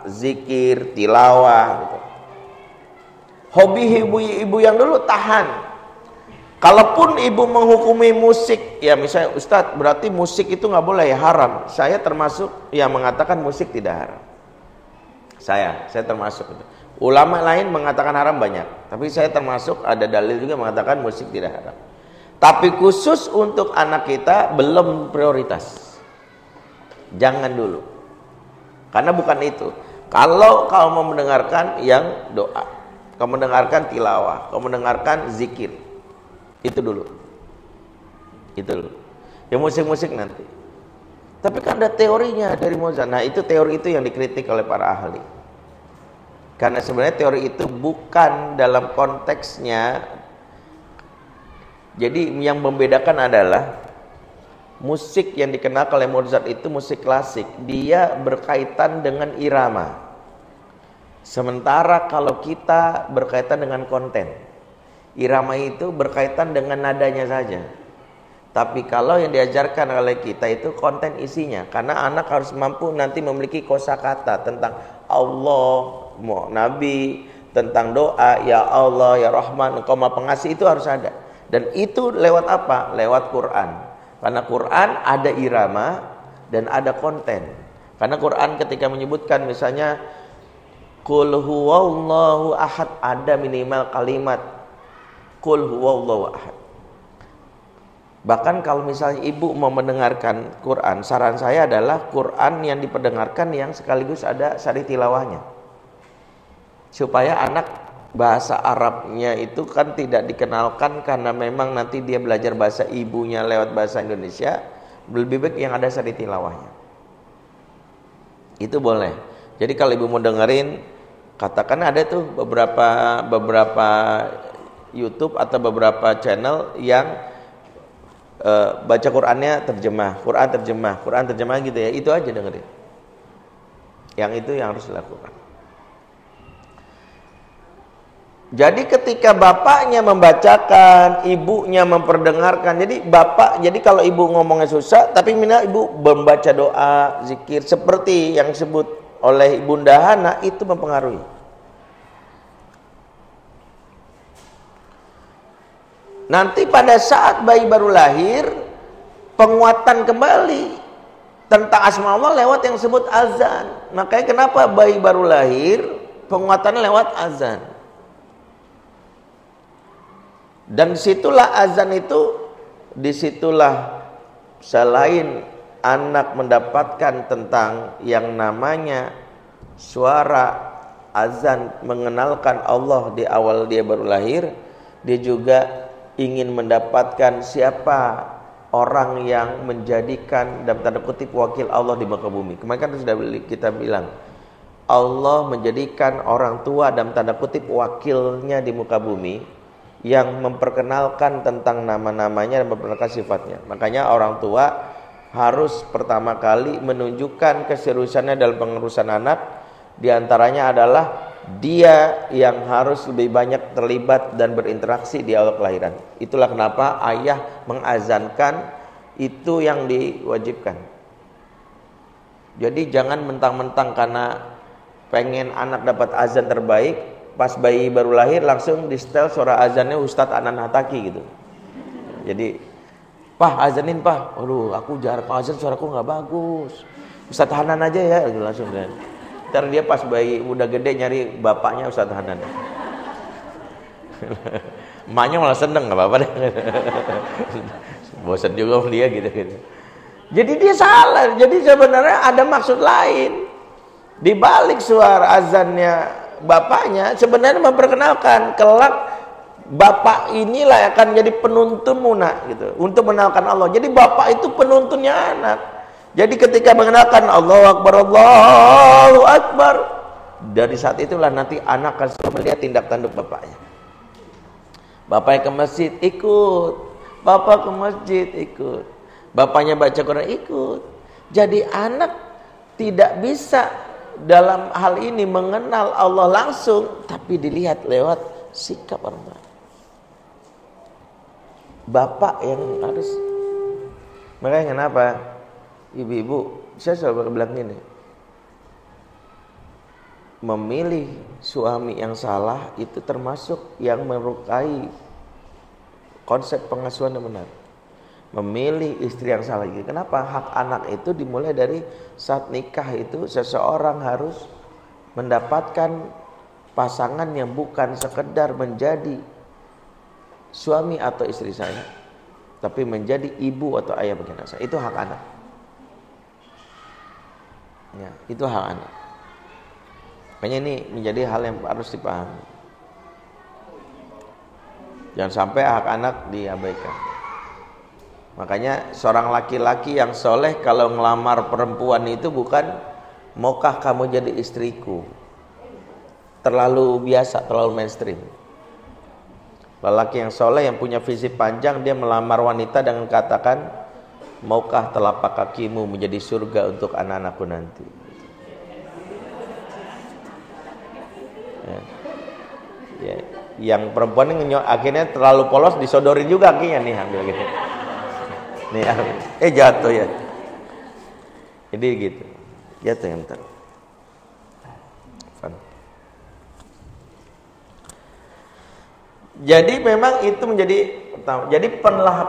zikir, tilawah. Gitu. Hobi ibu-ibu yang dulu tahan. Kalaupun ibu menghukumi musik, ya misalnya Ustadz, berarti musik itu nggak boleh, ya haram. Saya termasuk yang mengatakan musik tidak haram. Saya termasuk itu. Ulama lain mengatakan haram banyak, tapi saya termasuk ada dalil juga mengatakan musik tidak haram. Tapi khusus untuk anak kita belum prioritas. Jangan dulu. Karena bukan itu. Kalau kau mau mendengarkan yang doa, kau mendengarkan tilawah, kau mendengarkan zikir, itu dulu. Ya musik-musik nanti. Tapi kan ada teorinya dari Mozart. Nah, itu teori itu yang dikritik oleh para ahli. Karena sebenarnya teori itu bukan dalam konteksnya. Jadi yang membedakan adalah musik yang dikenal oleh Mozart itu musik klasik. Dia berkaitan dengan irama. Sementara kalau kita berkaitan dengan konten. Irama itu berkaitan dengan nadanya saja. Tapi kalau yang diajarkan oleh kita itu konten isinya. Karena anak harus mampu nanti memiliki kosakata tentang Allah, Nabi, tentang doa, ya Allah, ya Rahman, Engkau Maha Pengasih, itu harus ada. Dan itu lewat apa? Lewat Quran. Karena Quran ada irama dan ada konten. Karena Quran ketika menyebutkan misalnya Qul huwallahu ahad, ada minimal kalimat Qul huwallahu ahad. Bahkan kalau misalnya ibu mau mendengarkan Quran, saran saya adalah Quran yang diperdengarkan yang sekaligus ada sari tilawahnya. Supaya anak bahasa Arabnya itu kan tidak dikenalkan, karena memang nanti dia belajar bahasa ibunya lewat bahasa Indonesia, lebih baik yang ada sari tilawahnya. Itu boleh. Jadi kalau ibu mau dengerin, katakan ada tuh beberapa YouTube atau beberapa channel yang baca Qurannya terjemah, Quran terjemah gitu ya, itu aja dengerin. Yang itu yang harus dilakukan. Jadi ketika bapaknya membacakan, ibunya memperdengarkan. Jadi kalau ibu ngomongnya susah, tapi ibu membaca doa, zikir seperti yang disebut oleh Bunda Hana, itu mempengaruhi. Nanti pada saat bayi baru lahir, penguatan kembali tentang asma Allah lewat yang disebut azan. Makanya kenapa bayi baru lahir penguatannya lewat azan. Dan disitulah azan itu, disitulah selain anak mendapatkan tentang yang namanya suara azan mengenalkan Allah di awal dia baru lahir, dia juga ingin mendapatkan siapa orang yang menjadikan dalam tanda kutip wakil Allah di muka bumi. Kemarin kan sudah kita bilang Allah menjadikan orang tua dalam tanda kutip wakilnya di muka bumi, yang memperkenalkan tentang nama-namanya dan memperkenalkan sifatnya. Makanya orang tua harus pertama kali menunjukkan keseriusannya dalam pengurusan anak. Di antaranya adalah dia yang harus lebih banyak terlibat dan berinteraksi di awal kelahiran. Itulah kenapa ayah mengazankan, itu yang diwajibkan. Jadi jangan mentang-mentang karena pengen anak dapat azan terbaik, pas bayi baru lahir langsung di setel suara azannya Ustadz Anan Hataki gitu. Jadi, Pak azanin Pak, aduh aku jarang azan, suaraku nggak bagus, Ustadz Hanan aja ya, gitu langsung kan. Ntar dia pas bayi udah gede nyari bapaknya Ustadz Hanan. Emaknya malah seneng, nggak apa-apa deh. Bosan juga dia gitu. Jadi dia salah. Jadi sebenarnya ada maksud lain di balik suara azannya bapaknya. Sebenarnya memperkenalkan kelak bapak inilah akan jadi penuntun Muna gitu, untuk mengenalkan Allah. Jadi bapak itu penuntunnya anak. Jadi ketika mengenalkan Allahu Akbar, dari saat itulah nanti anak akan selalu melihat tindak tanduk bapaknya. Bapaknya ke masjid ikut, bapak ke masjid ikut. Bapaknya baca Quran ikut. Jadi anak tidak bisa dalam hal ini mengenal Allah langsung, tapi dilihat lewat sikap orang tua. Bapak yang harus. Makanya kenapa ibu-ibu, saya selalu bilang gini, memilih suami yang salah itu termasuk yang melukai konsep pengasuhan yang benar. Memilih istri yang salah gitu. Kenapa? Hak anak itu dimulai dari saat nikah itu seseorang harus mendapatkan pasangan yang bukan sekedar menjadi suami atau istri saya, tapi menjadi ibu atau ayah bagi anak saya. Itu hak anak. Ya, itu hak anak. Makanya ini menjadi hal yang harus dipahami. Jangan sampai hak anak diabaikan. Makanya seorang laki-laki yang soleh kalau ngelamar perempuan itu bukan maukah kamu jadi istriku. Terlalu biasa, terlalu mainstream. Lelaki yang soleh yang punya visi panjang, dia melamar wanita dengan katakan, maukah telapak kakimu menjadi surga untuk anak-anakku nanti. Ya. Ya. Yang perempuan ini akhirnya terlalu polos, disodorin juga kakinya nih, ambil gitu. Nih, jatuh ya. Jadi gitu. Jatuh yang bentar. Jadi memang itu menjadi pertama. Jadi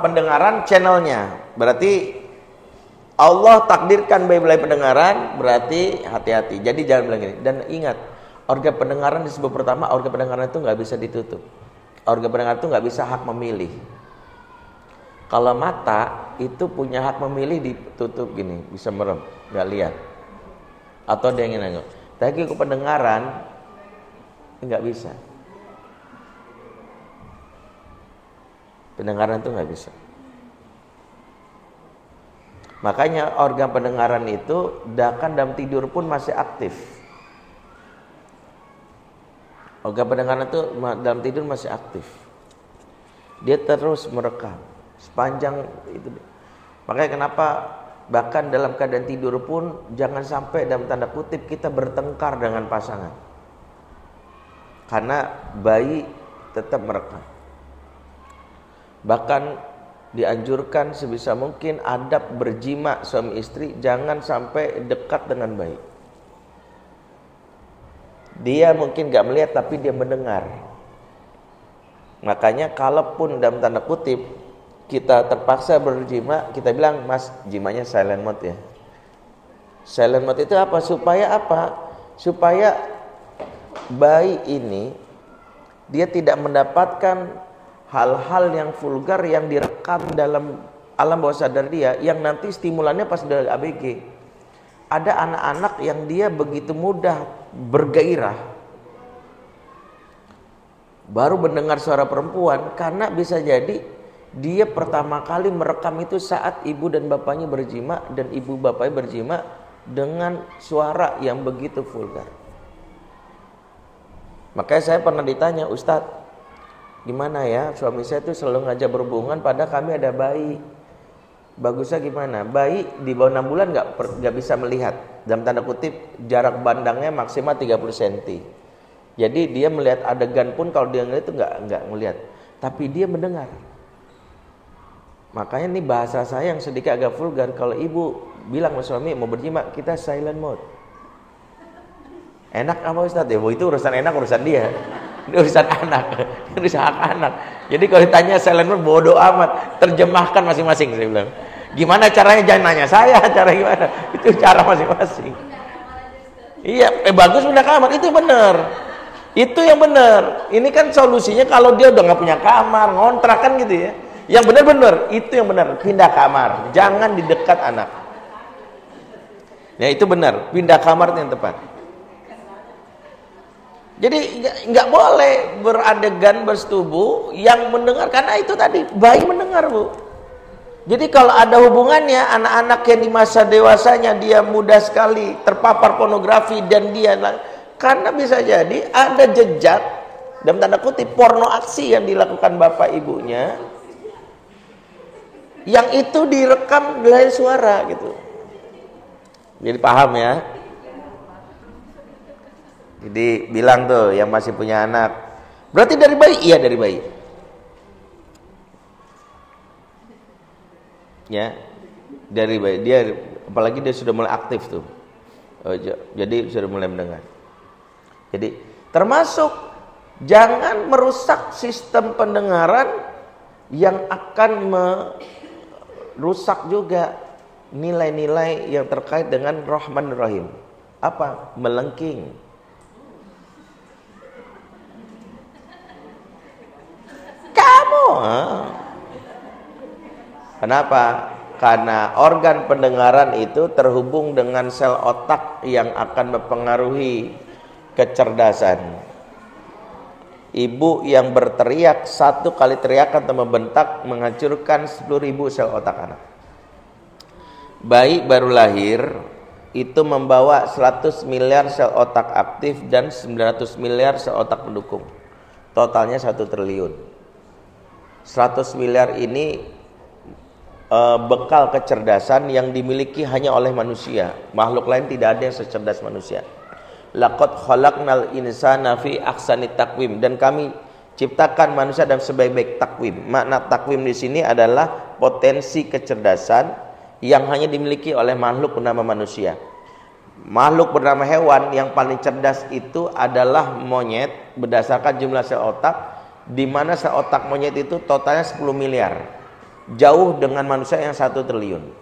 pendengaran channelnya. Berarti Allah takdirkan baik-baik pendengaran, berarti hati-hati. Jadi jangan bilang gini. Dan ingat, organ pendengaran disebut pertama, organ pendengaran itu nggak bisa ditutup. Organ pendengaran itu nggak bisa hak memilih. Kalau mata itu punya hak memilih ditutup gini, bisa merem, nggak lihat, atau dia ingin nengok. Tapi ke pendengaran nggak bisa. Pendengaran itu nggak bisa. Makanya organ pendengaran itu bahkan dalam tidur pun masih aktif. Organ pendengaran itu dalam tidur masih aktif. Dia terus merekam sepanjang itu. Makanya kenapa bahkan dalam keadaan tidur pun jangan sampai dalam tanda kutip kita bertengkar dengan pasangan. Karena bayi tetap merekam. Bahkan dianjurkan sebisa mungkin adab berjima suami istri jangan sampai dekat dengan bayi. Dia mungkin gak melihat tapi dia mendengar. Makanya kalaupun dalam tanda kutip kita terpaksa berjima, kita bilang, mas jimanya silent mode ya. Silent mode itu apa? Supaya bayi ini dia tidak mendapatkan hal-hal yang vulgar yang direkam dalam alam bawah sadar dia, yang nanti stimulannya pas udah ABG. Ada anak-anak yang dia begitu mudah bergairah baru mendengar suara perempuan, karena bisa jadi dia pertama kali merekam itu saat ibu dan bapaknya berjima, dan ibu bapaknya berjima dengan suara yang begitu vulgar. Makanya saya pernah ditanya, Ustadz, gimana ya suami saya tuh selalu ngajak berhubungan pada kami ada bayi. Bagusnya gimana? Bayi di bawah 6 bulan gak bisa melihat. Dalam tanda kutip jarak pandangnya maksimal 30 cm. Jadi dia melihat adegan pun kalau dia ngeliat itu gak ngelihat. Tapi dia mendengar. Makanya ini bahasa saya yang sedikit agak vulgar. Kalau ibu bilang sama suami mau berjima, kita silent mode. Enak apa Ustaz? Ya itu urusan enak, urusan dia. Ini urusan anak, urusan hak anak. Jadi kalau ditanya silent mode, bodoh amat. Terjemahkan masing-masing, saya bilang. Gimana caranya? Jangan nanya saya, cara gimana. Itu cara masing-masing. Iya, bagus pindah kamar, itu benar. Itu yang benar. Ini kan solusinya kalau dia udah nggak punya kamar, ngontrak kan gitu ya. Yang benar-benar, itu yang benar. Pindah kamar, jangan di dekat anak. Ya itu benar, pindah kamar itu yang tepat. Jadi nggak boleh beradegan bersetubuh yang mendengar, karena itu tadi bayi mendengar, Bu. Jadi kalau ada hubungannya anak-anak yang di masa dewasanya dia mudah sekali terpapar pornografi, dan dia karena bisa jadi ada jejak dalam tanda kutip porno aksi yang dilakukan bapak ibunya. Yang itu direkam dari suara gitu. Jadi paham ya? Jadi bilang tuh yang masih punya anak, berarti dari bayi? Iya dari bayi. Ya, dari bayi. Dia apalagi dia sudah mulai aktif tuh. Jadi sudah mulai mendengar. Jadi termasuk jangan merusak sistem pendengaran yang akan merusak juga nilai-nilai yang terkait dengan Rahman Rahim. Apa? Melengking. Kamu. Kenapa? Karena organ pendengaran itu terhubung dengan sel otak yang akan mempengaruhi kecerdasan. Ibu yang berteriak, satu kali teriakan atau membentak menghancurkan 10.000 sel otak anak. Bayi baru lahir itu membawa 100 miliar sel otak aktif dan 900 miliar sel otak pendukung. Totalnya 1 triliun. 100 miliar ini bekal kecerdasan yang dimiliki hanya oleh manusia. Makhluk lain tidak ada yang secerdas manusia. Laqad khalaqnal insana fi ahsani taqwim, dan kami ciptakan manusia dalam sebaik-baik takwim. Makna takwim di sini adalah potensi kecerdasan yang hanya dimiliki oleh makhluk bernama manusia. Makhluk bernama hewan yang paling cerdas itu adalah monyet berdasarkan jumlah sel otak, di mana sel otak monyet itu totalnya 10 miliar. Jauh dengan manusia yang 1 triliun.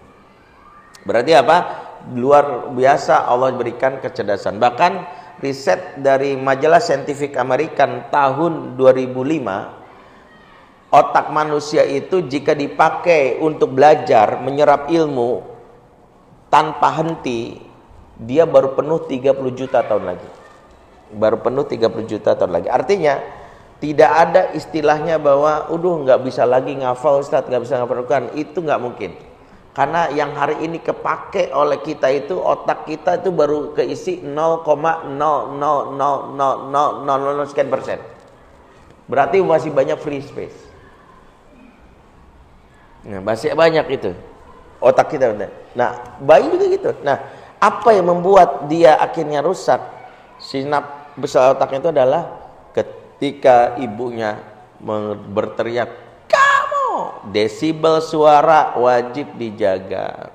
Berarti apa? Luar biasa Allah berikan kecerdasan. Bahkan riset dari majalah Scientific American tahun 2005, otak manusia itu jika dipakai untuk belajar, menyerap ilmu tanpa henti, dia baru penuh 30 juta tahun lagi. Baru penuh 30 juta tahun lagi. Artinya tidak ada istilahnya bahwa nggak bisa lagi ngafal Ustaz, nggak bisa ngafal Quran. Itu nggak mungkin. Karena yang hari ini kepake oleh kita itu, otak kita itu baru keisi 0,0000000 sekian persen. Berarti masih banyak free space. Nah, masih banyak itu otak kita. Nah, bayi juga gitu. Nah, apa yang membuat dia akhirnya rusak sinap besar otaknya itu adalah ketika ibunya berteriak, desibel suara wajib dijaga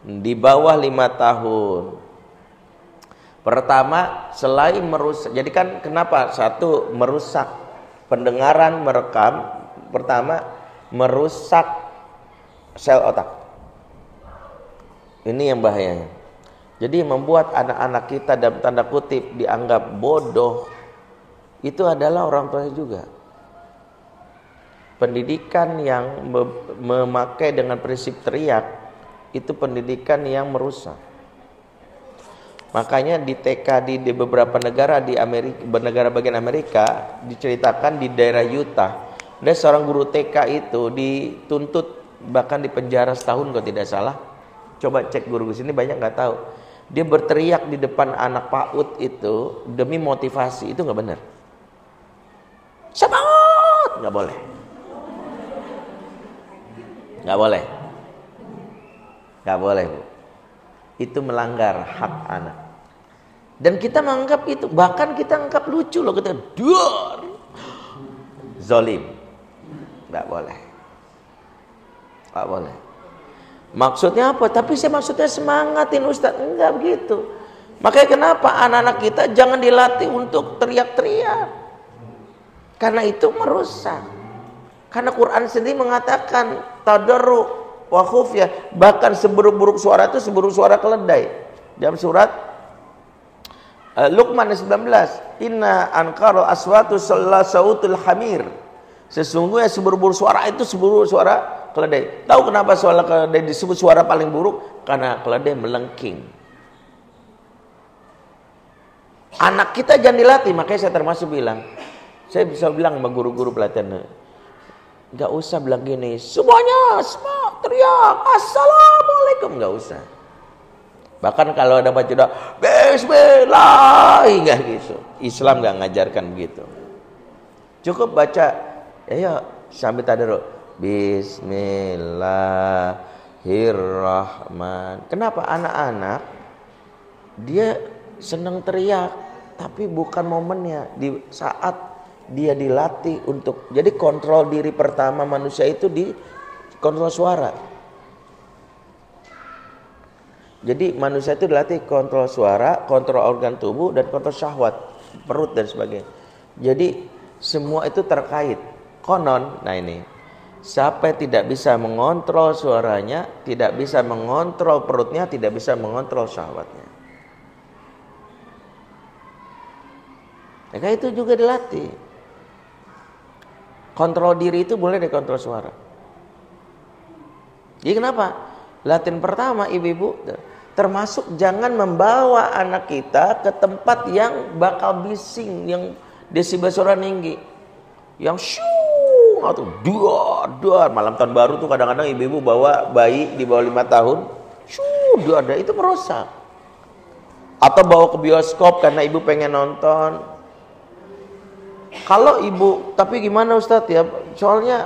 di bawah 5 tahun. Pertama, selain merusak, jadi kan kenapa? Satu, merusak pendengaran, merekam. Pertama, merusak sel otak. Ini yang bahayanya. Jadi membuat anak-anak kita dalam tanda kutip dianggap bodoh, itu adalah orang tuanya juga. Pendidikan yang memakai dengan prinsip teriak itu pendidikan yang merusak. Makanya di TK di beberapa negara di Amerika, negara bagian Amerika, diceritakan di daerah Utah, ada seorang guru TK itu dituntut bahkan dipenjara setahun kalau tidak salah. Coba cek guru di sini banyak nggak tahu. Dia berteriak di depan anak PAUD itu demi motivasi, itu nggak benar. Semangat, nggak boleh. Nggak boleh. Nggak boleh, Bu. Itu melanggar hak anak. Dan kita menganggap itu, bahkan kita anggap lucu loh, kita duar. Zolim. Nggak boleh. Nggak boleh. Maksudnya apa? Tapi saya maksudnya semangatin Ustaz. Enggak begitu. Makanya kenapa anak-anak kita jangan dilatih untuk teriak-teriak. Karena itu merusak. Karena Quran sendiri mengatakan tadarru wa khufyah, bahkan seburuk-buruk suara itu seburuk suara keledai. Dalam surat Luqman 19, inna anqara aswatu sautul hamir. Sesungguhnya seburuk-buruk suara itu seburuk suara keledai. Tahu kenapa suara keledai disebut suara paling buruk? Karena keledai melengking. Anak kita jangan dilatih, makanya saya termasuk bilang, saya bisa bilang sama guru-guru pelatihan, nggak usah bilang gini, semuanya semua teriak assalamualaikum, nggak usah. Bahkan kalau ada baca doa bismillah, nggak gitu. Islam nggak ngajarkan begitu. Cukup baca, ya sambil tadarus, Bismillahirrahman. Kenapa anak-anak dia senang teriak, tapi bukan momennya. Di saat dia dilatih untuk, jadi kontrol diri pertama manusia itu di kontrol suara. Jadi manusia itu dilatih kontrol suara, kontrol organ tubuh, dan kontrol syahwat, perut dan sebagainya. Jadi semua itu terkait. Konon, nah ini, siapa yang tidak bisa mengontrol suaranya, tidak bisa mengontrol perutnya, tidak bisa mengontrol syahwatnya. Maka itu juga dilatih. Kontrol diri itu boleh dikontrol suara. Jadi kenapa? Latihan pertama ibu-ibu, termasuk jangan membawa anak kita ke tempat yang bakal bising, yang desibel suara tinggi, yang syuuu atau duar malam tahun baru tuh kadang-kadang ibu-ibu bawa bayi di bawah 5 tahun, syuuu duar, itu merusak. Atau bawa ke bioskop karena ibu pengen nonton. Kalau ibu, tapi gimana Ustadz ya? Soalnya,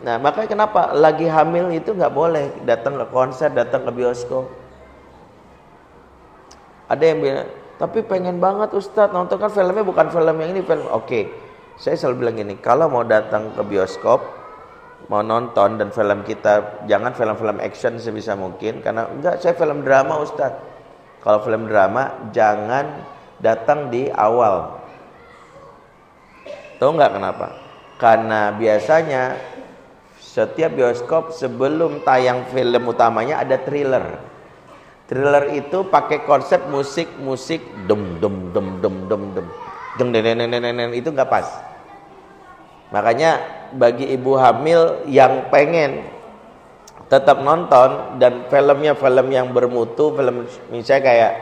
nah makanya kenapa lagi hamil itu nggak boleh datang ke konser, datang ke bioskop. Ada yang bilang, tapi pengen banget Ustadz nonton, kan filmnya bukan film yang ini, film. Oke. Saya selalu bilang gini, kalau mau datang ke bioskop, mau nonton dan film kita, jangan film-film action sebisa mungkin, karena enggak, saya film drama Ustadz. Kalau film drama, jangan datang di awal. Tahu nggak kenapa? Karena biasanya setiap bioskop sebelum tayang film utamanya ada thriller. Thriller itu pakai konsep musik dum dum dum dum dum dum. Itu nggak pas. Makanya bagi ibu hamil yang pengen tetap nonton dan filmnya film yang bermutu, film misalnya kayak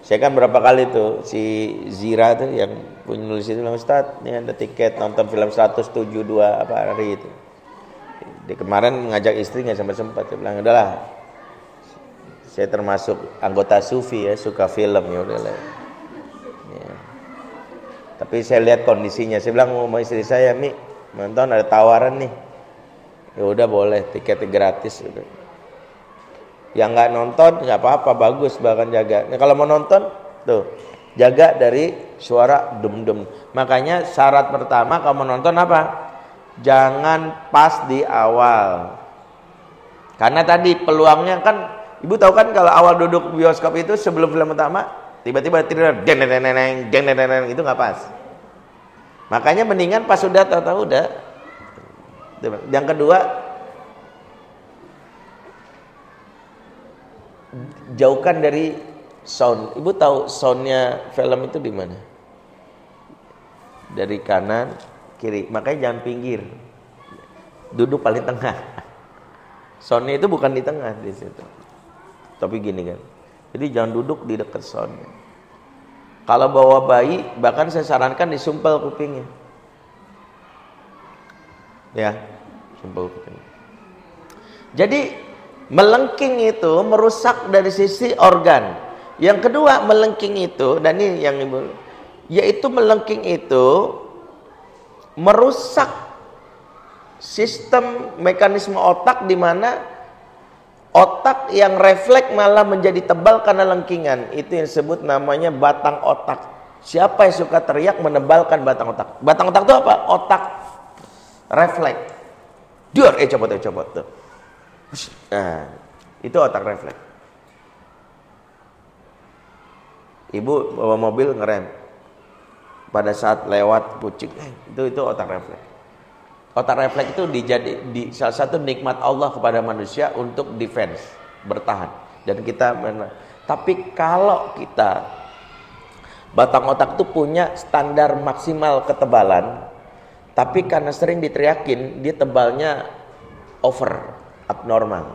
saya kan berapa kali tuh si Zira tuh yang punya nulis itu bilang, Ustadz ini ada tiket nonton film 172 apa hari itu. Di kemarin ngajak istri nggak sempat, dia bilang udahlah, saya termasuk anggota sufi ya, suka film ya udahlah. Ya. Tapi saya lihat kondisinya, saya bilang mau istri saya, Mi, nonton ada tawaran nih. Ya udah boleh, tiketnya gratis udah. Yang nggak nonton nggak apa-apa, bagus, bahkan jaga. Nah, kalau mau nonton tuh jaga dari suara dum-dum. Makanya syarat pertama kalau mau nonton apa? Jangan pas di awal. Karena tadi peluangnya kan, ibu tahu kan kalau awal duduk bioskop itu sebelum film utama tiba-tiba thriller deng itu nggak pas. Makanya mendingan pas sudah tahu-tahu udah. Yang kedua, jauhkan dari sound. Ibu tahu soundnya film itu di mana? Dari kanan, kiri. Makanya jangan pinggir. Duduk paling tengah. Soundnya itu bukan di tengah di situ. Tapi gini kan. Jadi jangan duduk di dekat soundnya. Kalau bawa bayi, bahkan saya sarankan disumpel kupingnya. Ya, sumpel kupingnya. Jadi melengking itu merusak dari sisi organ. Yang kedua, melengking itu, dan ini yang ibu, yaitu melengking itu merusak sistem mekanisme otak, di mana otak yang refleks malah menjadi tebal karena lengkingan. Itu yang disebut namanya batang otak. Siapa yang suka teriak menebalkan batang otak. Batang otak itu apa? Otak refleks. Duar, copot tuh. Nah, itu otak refleks. Ibu bawa mobil ngerem, pada saat lewat kucing, itu otak refleks. Otak refleks itu salah satu nikmat Allah kepada manusia untuk defense, bertahan. Dan kita tapi kalau kita batang otak itu punya standar maksimal ketebalan, tapi karena sering diteriakin, dia tebalnya over, abnormal.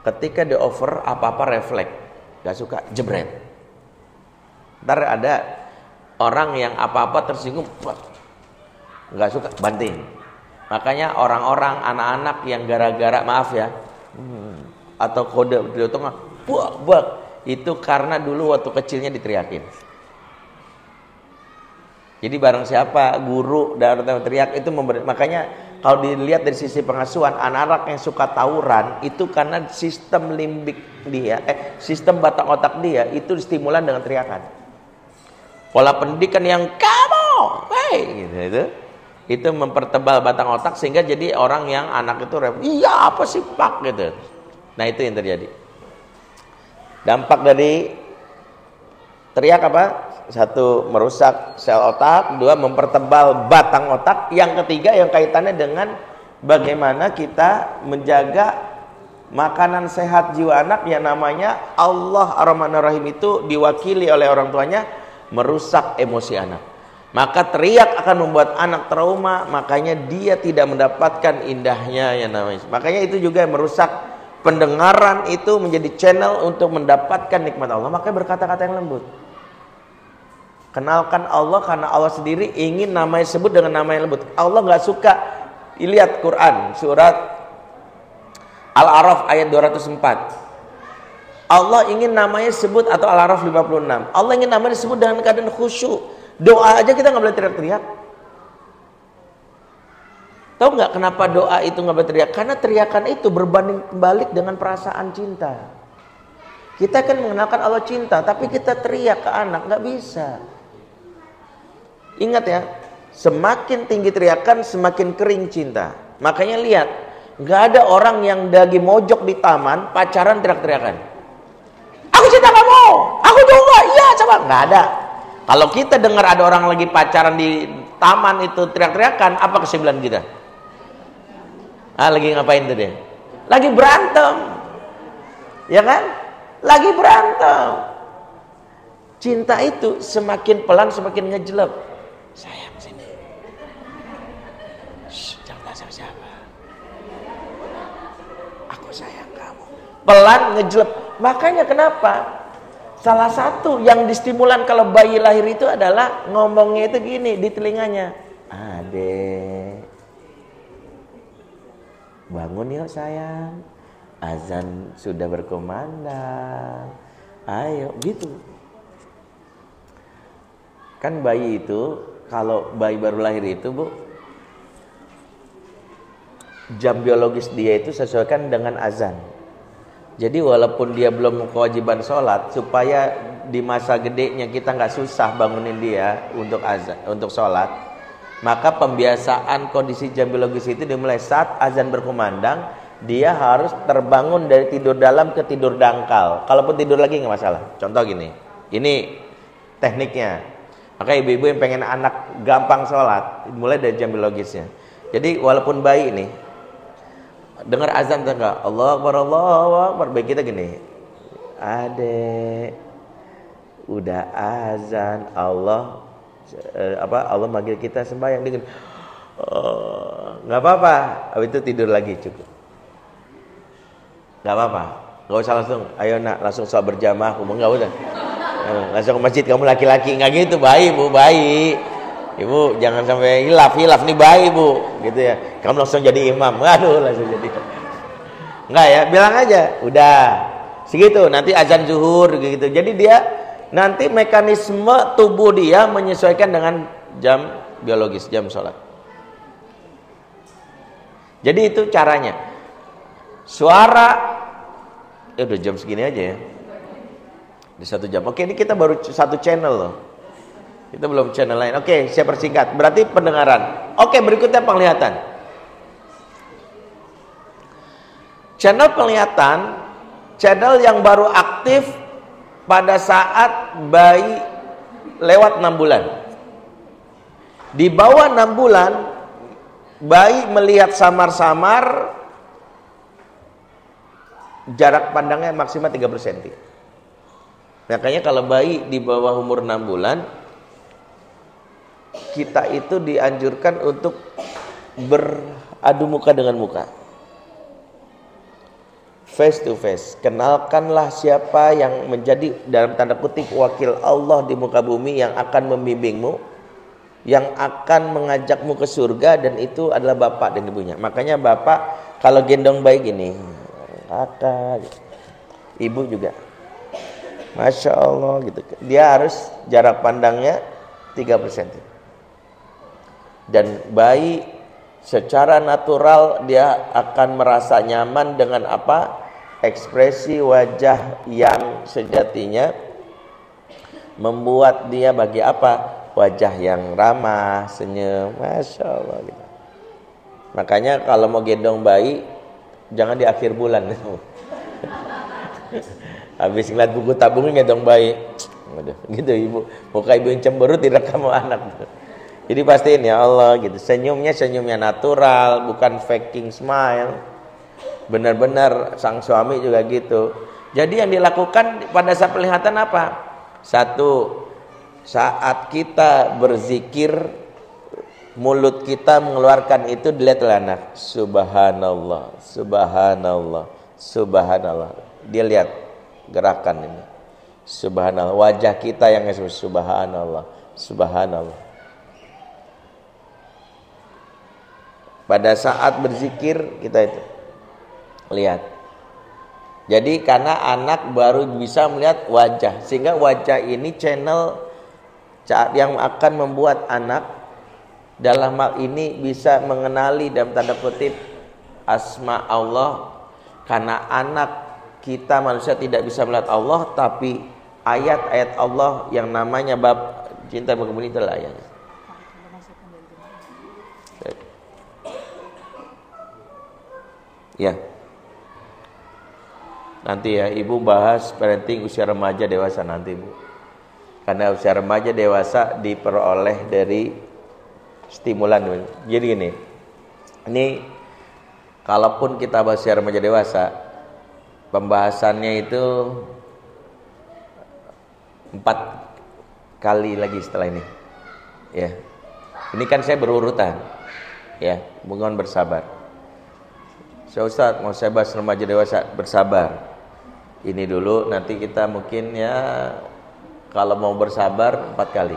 Ketika di over, apa-apa refleks, gak suka, jebret. Ntar ada orang yang apa-apa tersinggung, gak suka, banting. Makanya orang-orang, anak-anak yang gara-gara, maaf ya, atau kode di tengah, buak, itu karena dulu waktu kecilnya diteriakin. Jadi barang siapa guru dan orang teriak itu makanya kalau dilihat dari sisi pengasuhan, anak-anak yang suka tawuran itu karena sistem limbik dia, sistem batang otak dia itu stimulan dengan teriakan. Pola pendidikan yang kamu, hey, gitu, itu mempertebal batang otak sehingga jadi orang yang anak itu iya apa sih pak gitu. Nah itu yang terjadi. Dampak dari teriak apa? Satu, merusak sel otak. Dua, mempertebal batang otak. Yang ketiga yang kaitannya dengan bagaimana kita menjaga makanan sehat jiwa anak yang namanya Allah Ar-Rahman Ar-Rahim itu diwakili oleh orang tuanya merusak emosi anak. Maka teriak akan membuat anak trauma, makanya dia tidak mendapatkan indahnya yang namanya. Makanya itu juga merusak pendengaran itu menjadi channel untuk mendapatkan nikmat Allah. Makanya berkata-kata yang lembut. Kenalkan Allah karena Allah sendiri ingin namanya sebut dengan nama yang lembut. Allah nggak suka. Lihat Quran surat Al-A'raf ayat 204. Allah ingin namanya sebut atau Al-A'raf 56. Allah ingin namanya sebut dengan keadaan khusyuk. Doa aja kita nggak boleh teriak-teriak. Tahu nggak kenapa doa itu nggak boleh teriak? Karena teriakan itu berbanding balik dengan perasaan cinta. Kita kan mengenalkan Allah cinta, tapi kita teriak ke anak nggak bisa. Ingat ya, semakin tinggi teriakan, semakin kering cinta. Makanya lihat, nggak ada orang yang lagi mojok di taman, pacaran teriak-teriakan. Aku cinta kamu, aku juga, iya coba. Nggak ada. Kalau kita dengar ada orang lagi pacaran di taman itu teriak-teriakan, apa kesimpulan kita? Lagi ngapain tuh dia? Lagi berantem. Ya kan? Lagi berantem. Cinta itu semakin pelan semakin ngejelep. Sayang sini. Jangan bilang siapa-siapa. Aku sayang kamu. Pelan ngejelep. Makanya kenapa? Salah satu yang distimulan kalau bayi lahir itu adalah ngomongnya itu gini di telinganya. Adek, bangun yuk sayang. Azan sudah berkumandang. Ayo, gitu. Kan bayi itu, kalau bayi baru lahir itu, Bu, jam biologis dia itu sesuaikan dengan azan. Jadi walaupun dia belum kewajiban sholat, supaya di masa gedenya kita nggak susah bangunin dia untuk azan, untuk sholat, maka pembiasaan kondisi jam biologis itu dimulai saat azan berkumandang. Dia harus terbangun dari tidur dalam ke tidur dangkal. Kalaupun tidur lagi nggak masalah. Contoh gini, ini tekniknya. Maka ibu-ibu yang pengen anak gampang sholat, mulai dari jam biologisnya. Jadi walaupun bayi ini dengar azan atau enggak, Allahu Akbar, baik kita gini, adek, udah azan, Allah manggil kita sembahyang dengan, nggak apa-apa, habis itu tidur lagi cukup, nggak apa-apa, nggak usah langsung, ayo nak langsung sholat berjamaah, nggak usah, langsung ke masjid kamu laki-laki, nggak gitu, bayi bu, bayi. Ibu jangan sampai hilaf nih bayi bu, gitu ya. Kamu langsung jadi imam, aduh langsung jadi. Enggak ya, bilang aja, udah segitu. Nanti azan zuhur gitu. Jadi dia nanti mekanisme tubuh dia menyesuaikan dengan jam biologis, jam sholat. Jadi itu caranya. Suara, udah jam segini aja ya. Di 1 jam. Oke, ini kita baru 1 channel loh. Kita belum channel lain. Oke, saya persingkat. Berarti pendengaran. Oke, berikutnya penglihatan. Channel penglihatan, channel yang baru aktif pada saat bayi lewat 6 bulan. Di bawah 6 bulan, bayi melihat samar-samar, jarak pandangnya maksimal 30 cm. Makanya kalau bayi di bawah umur 6 bulan, kita itu dianjurkan untuk beradu muka dengan muka, face to face. Kenalkanlah siapa yang menjadi dalam tanda kutip wakil Allah di muka bumi yang akan membimbingmu, yang akan mengajakmu ke surga, dan itu adalah bapak dan ibunya. Makanya bapak kalau gendong bayi gini, kakak, ibu juga, masya Allah gitu. Dia harus jarak pandangnya 30 cm. Dan bayi Secara natural dia akan merasa nyaman dengan apa? Ekspresi wajah yang sejatinya membuat dia bagi apa? Wajah yang ramah, senyum, Masya Allah gitu. Makanya kalau mau gendong bayi jangan di akhir bulan. Habis ngeliat buku tabungan gendong bayi, gitu ibu. Muka ibu yang cemberut direkam anak. Jadi pastiin ya Allah gitu. Senyumnya natural, bukan faking smile. Benar-benar sang suami juga gitu. Jadi yang dilakukan pada saat penglihatan apa? Satu, saat kita berzikir, mulut kita mengeluarkan itu dilihat oleh anak. Subhanallah, subhanallah, subhanallah. Dia lihat gerakan ini. Subhanallah. Wajah kita yang subhanallah, subhanallah. Pada saat berzikir kita itu lihat. Jadi karena anak baru bisa melihat wajah, sehingga wajah ini channel yang akan membuat anak dalam hal ini bisa mengenali dalam tanda kutip asma Allah. Karena anak kita manusia tidak bisa melihat Allah, tapi ayat-ayat Allah yang namanya bab cinta berkebun itulah ayatnya. Ya. Nanti ya ibu bahas parenting usia remaja dewasa nanti bu. Karena usia remaja dewasa diperoleh dari stimulan. Jadi gini, ini kalaupun kita bahas usia remaja dewasa, pembahasannya itu 4 kali lagi setelah ini. Ya, ini kan saya berurutan. Ya, mohon bersabar. So Ustaz, mau saya bahas remaja dewasa, bersabar. Ini dulu, nanti kita mungkin ya kalau mau bersabar 4 kali.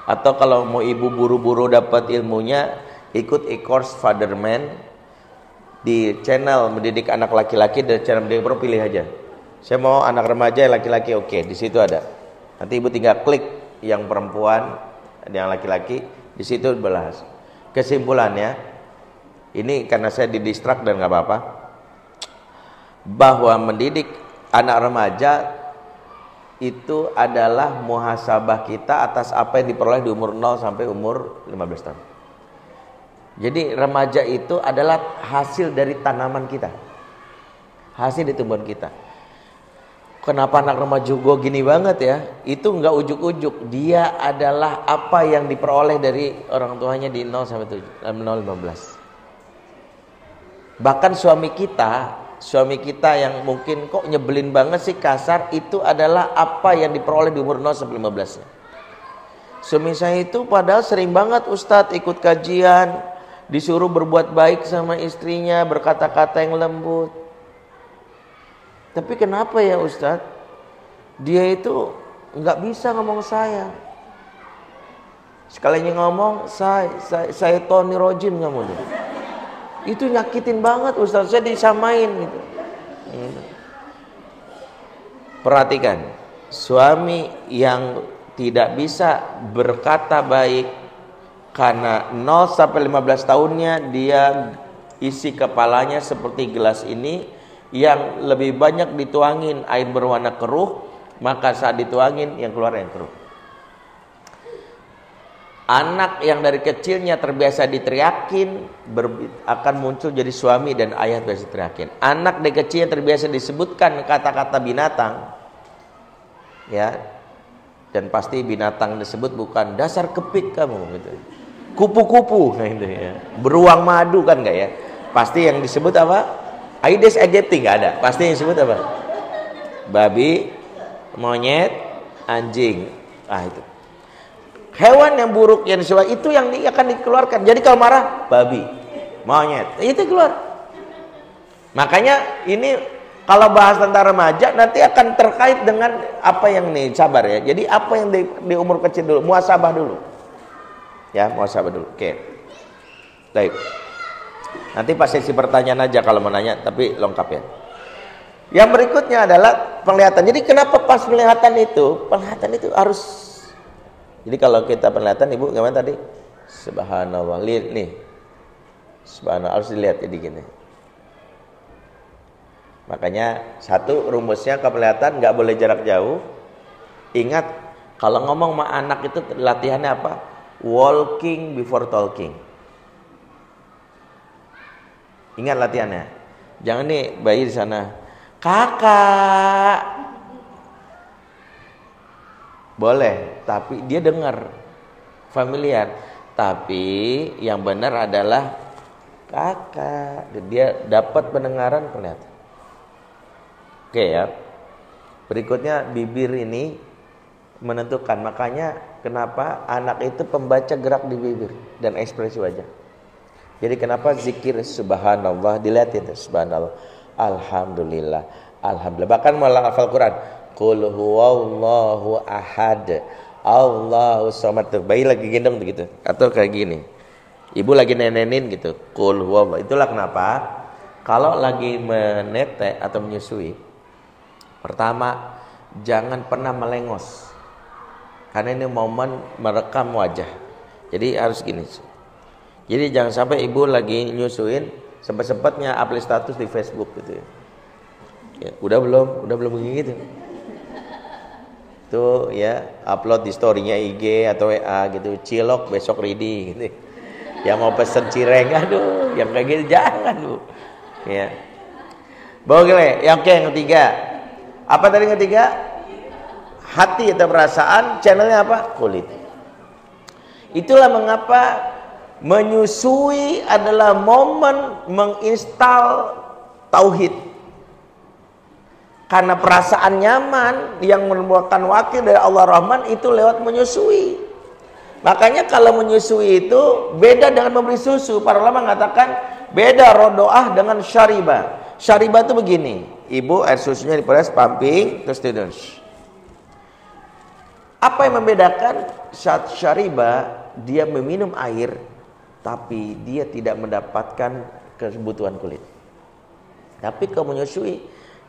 Atau kalau mau ibu buru-buru dapat ilmunya, ikut e-course Fatherman di channel mendidik anak laki-laki dan channel mendidik perempuan, pilih aja. Saya mau anak remaja laki-laki, oke, di situ ada. Nanti ibu tinggal klik yang perempuan, yang laki-laki, di situ bahas. Kesimpulannya, ini karena saya didistrak dan nggak apa-apa, bahwa mendidik anak remaja itu adalah muhasabah kita atas apa yang diperoleh di umur 0 sampai umur 15 tahun. Jadi remaja itu adalah hasil dari tanaman kita, hasil di tumbuhan kita. Kenapa anak remaja gue gini banget ya? Itu nggak ujuk-ujuk, dia adalah apa yang diperoleh dari orang tuanya di 0 sampai 15. Bahkan suami kita yang mungkin kok nyebelin banget sih, kasar, itu adalah apa yang diperoleh di umur 0 sampai 15. Suami saya itu padahal sering banget Ustadz ikut kajian, disuruh berbuat baik sama istrinya, berkata-kata yang lembut. Tapi kenapa ya Ustadz? Dia itu nggak bisa ngomong saya. Sekalinya ngomong saya Tony Rojim kamu tuh. Itu nyakitin banget Ustaz, saya disamain gitu. Perhatikan, suami yang tidak bisa berkata baik karena 0 sampai 15 tahunnya dia isi kepalanya seperti gelas ini yang lebih banyak dituangin air berwarna keruh, maka saat dituangin yang keluar yang keruh. Anak yang dari kecilnya terbiasa diteriakin akan muncul jadi suami dan ayah terbiasa diteriakin. Anak dari kecilnya terbiasa disebutkan kata-kata binatang, ya, dan pasti binatang disebut bukan dasar kepik kamu, gitu. Kupu-kupu, nah itu ya. Beruang madu kan enggak ya? Pasti yang disebut apa? Aedes aegypti enggak ada. Pasti yang disebut apa? Babi, monyet, anjing. Ah itu. Hewan yang buruk yang disebut itu yang akan dikeluarkan. Jadi kalau marah, babi, monyet, itu keluar. Makanya ini kalau bahas tentang remaja nanti akan terkait dengan apa yang nih, sabar ya. Jadi apa yang di umur kecil dulu, muhasabah dulu. Ya, muhasabah dulu. Oke. Baik. Nanti pas sesi pertanyaan aja kalau mau nanya, tapi lengkap ya. Yang berikutnya adalah penglihatan. Jadi kenapa pas penglihatan itu harus. Jadi kalau kita penglihatan, ibu gimana tadi? Subhanallah, lihat nih. Subhanallah, harus dilihat jadi gini. Makanya satu rumusnya kelihatan nggak boleh jarak jauh. Ingat kalau ngomong sama anak itu latihannya apa? Walking before talking. Ingat latihannya. Jangan nih bayi di sana, kakak. Boleh, tapi dia dengar familiar. Tapi yang benar adalah kakak. Dia dapat pendengaran kelihatan. Oke ya. Berikutnya bibir ini menentukan. Makanya kenapa anak itu pembaca gerak di bibir dan ekspresi wajah. Jadi kenapa zikir subhanallah dilihat itu subhanallah, alhamdulillah, alhamdulillah. Bahkan malah hafal Quran. Qul huwallahu ahad, Allahu samad. Bayi lagi gendong begitu atau kayak gini. Ibu lagi nenenin gitu. Qul huwallahu. Itulah kenapa kalau lagi menetek atau menyusui, pertama jangan pernah melengos. Karena ini momen merekam wajah. Jadi harus gini. Jadi jangan sampai ibu lagi nyusuin sempat-sempatnya upload status di Facebook gitu ya. Ya, udah belum begitu. Tuh ya, upload di story-nya IG atau WA gitu. Cilok besok ready gitu. Yang mau pesen cireng, aduh, yang kayak gitu jangan, Bu. Ya. Boleh, yang ketiga. Apa tadi yang ketiga? Hati atau perasaan, channelnya apa? Kulit. Itulah mengapa menyusui adalah momen menginstal tauhid. Karena perasaan nyaman yang merupakan wakil dari Allah Rahman itu lewat menyusui. Makanya kalau menyusui itu beda dengan memberi susu. Para ulama mengatakan beda rodoah dengan syariba. Syariba itu begini, ibu air susunya diperas, pumping, terus tidur. Apa yang membedakan? Saat syariba dia meminum air, tapi dia tidak mendapatkan kebutuhan kulit. Tapi kalau menyusui,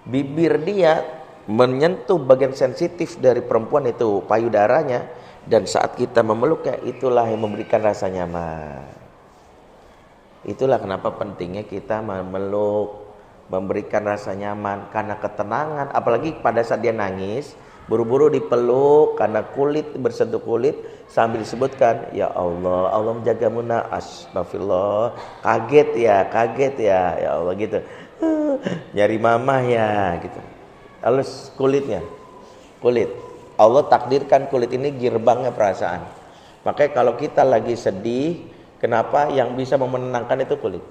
bibir dia menyentuh bagian sensitif dari perempuan itu payudaranya, dan saat kita memeluknya itulah yang memberikan rasa nyaman. Itulah kenapa pentingnya kita memeluk, memberikan rasa nyaman, karena ketenangan. Apalagi pada saat dia nangis, buru-buru dipeluk karena kulit bersentuh kulit sambil disebutkan ya Allah, Allah menjagamu nak, astagfirullah, kaget ya ya Allah gitu, nyari mama ya gitu. Lalu kulit Allah takdirkan kulit ini gerbangnya perasaan. Makanya kalau kita lagi sedih, kenapa yang bisa menenangkan itu kulit.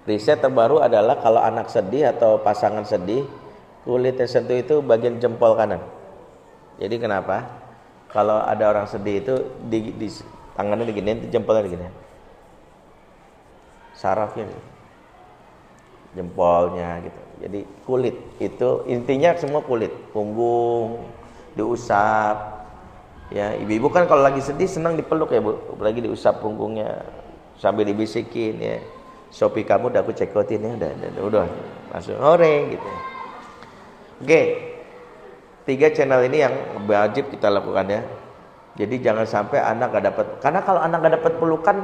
Riset terbaru adalah kalau anak sedih atau pasangan sedih, kulit yang sentuh itu bagian jempol kanan. Jadi kenapa? Kalau ada orang sedih itu di tangannya diginiin, jempolnya diginiin. Sarafnya jempolnya gitu. Jadi kulit itu intinya semua kulit, punggung diusap. Ya, ibu-ibu kan kalau lagi sedih senang dipeluk ya, Bu. Apalagi diusap punggungnya sambil dibisikin ya. Shopee kamu udah aku cekotin ya, udah langsung oreng gitu. Oke. 3 channel ini yang wajib kita lakukan ya. Jadi jangan sampai anak gak dapat, karena kalau anak gak dapat pelukan,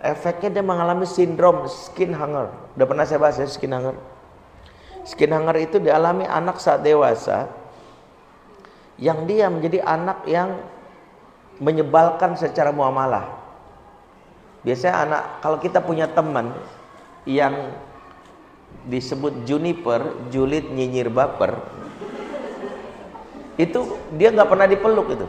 efeknya dia mengalami sindrom skin hanger. Udah pernah saya bahas ya skin hanger. Skin hanger itu dialami anak saat dewasa yang dia menjadi anak yang menyebalkan secara muamalah. Biasanya anak, kalau kita punya teman yang disebut juniper, julid nyinyir baper, itu dia nggak pernah dipeluk itu.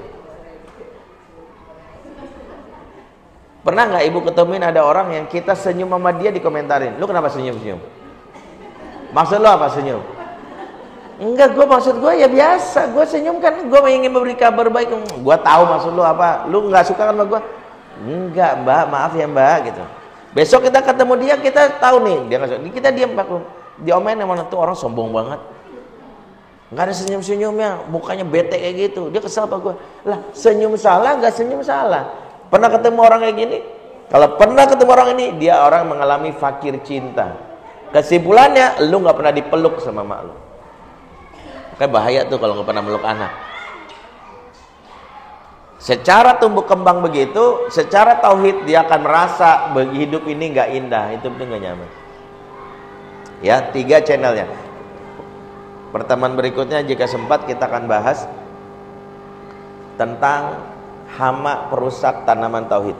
Pernah nggak ibu ketemuin ada orang yang kita senyum sama dia dikomentarin, lu kenapa senyum-senyum? Maksud lo apa senyum? Enggak, maksud gue ya biasa, gue senyum kan gue ingin memberi kabar baik. Gue tahu maksud lo apa, lu nggak suka kan sama gue? Enggak mbak, maaf ya mbak gitu. Besok kita ketemu dia, kita tahu nih dia nggak suka, kita diam maklum. Diomelin yang mana tuh orang sombong banget, nggak ada senyum-senyumnya, mukanya bete kayak gitu. Dia kesal apa gue? Lah senyum salah, nggak senyum salah. Pernah ketemu orang kayak gini? Kalau pernah ketemu orang ini, dia orang mengalami fakir cinta. Kesimpulannya, lu nggak pernah dipeluk sama mak lu. Kayak bahaya tuh kalau nggak pernah meluk anak. Secara tumbuh kembang begitu, secara tauhid dia akan merasa hidup ini nggak indah, hidup ini nggak nyaman. Ya, 3 channelnya. Pertemuan berikutnya jika sempat kita akan bahas tentang hama perusak tanaman tauhid.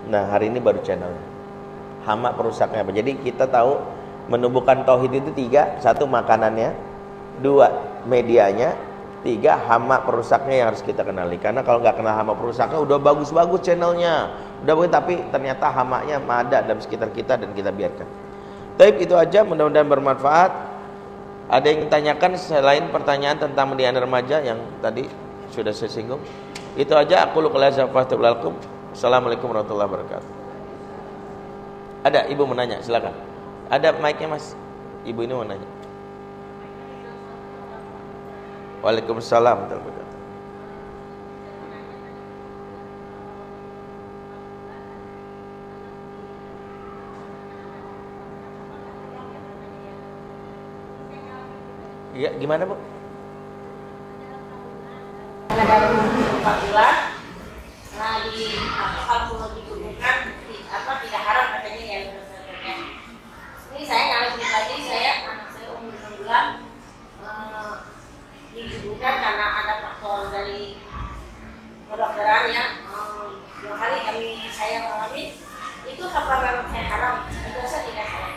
Nah, hari ini baru channelnya. Hama perusaknya apa? Jadi kita tahu menumbuhkan tauhid itu 3, 1 makanannya, 2 medianya, 3 hama perusaknya yang harus kita kenali. Karena kalau nggak kenal hama perusaknya udah bagus-bagus channelnya, udah bagus, tapi ternyata hamanya ada dalam sekitar kita dan kita biarkan. Taib, itu aja, mudah-mudahan bermanfaat. Ada yang ditanyakan selain pertanyaan tentang mendidik remaja yang tadi sudah saya singgung? Itu aja. Aku lakum. Assalamualaikum warahmatullahi wabarakatuh. Ada ibu menanya, silakan. Ada mic-nya mas. Ibu ini mau nanya. Waalaikumsalam warahmatullahi wabarakatuh. Iya, gimana Bu? Ada 4 bulan. Nah, kalau digunakan tidak haram katanya ya berdasarkannya. Ini saya ngalami lagi, anak saya umur 6 bulan digunakan karena ada faktor dari kedokteran ya. 2 kali saya mengalami itu apakah saya haram? Itu saya tidak haram.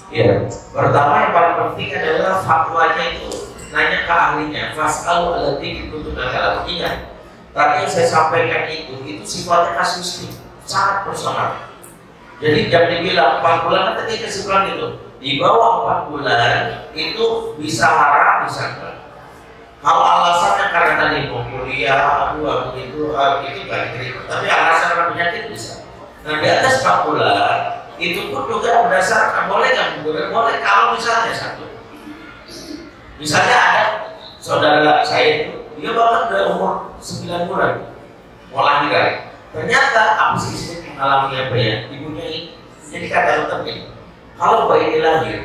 Ya, pertama yang paling penting adalah fatwanya itu nanya ke ahlinya. Fas'alu allati kuntum ta'lamun. Ingat, tadi yang saya sampaikan itu sifatnya kasusnya sangat personal. Jadi jangan dibilang 4 bulan, kan tadi kesimpulan itu di bawah 4 bulan itu bisa haram, bisa enggak. Kalau alasannya karena tadi mau kuliah, begitu, itu nggak diterima. Tapi alasan karena penyakit bisa. Nah, di atas 4 bulan itu pun juga berdasarkan boleh nggak? Boleh kalau misalnya satu, misalnya ada saudara saya itu dia bahkan udah umur 9 bulan mau lahiran, ternyata apa sih mengalami apa ya ibunya ini, jadi kata dokter ini kalau bayi ini lahir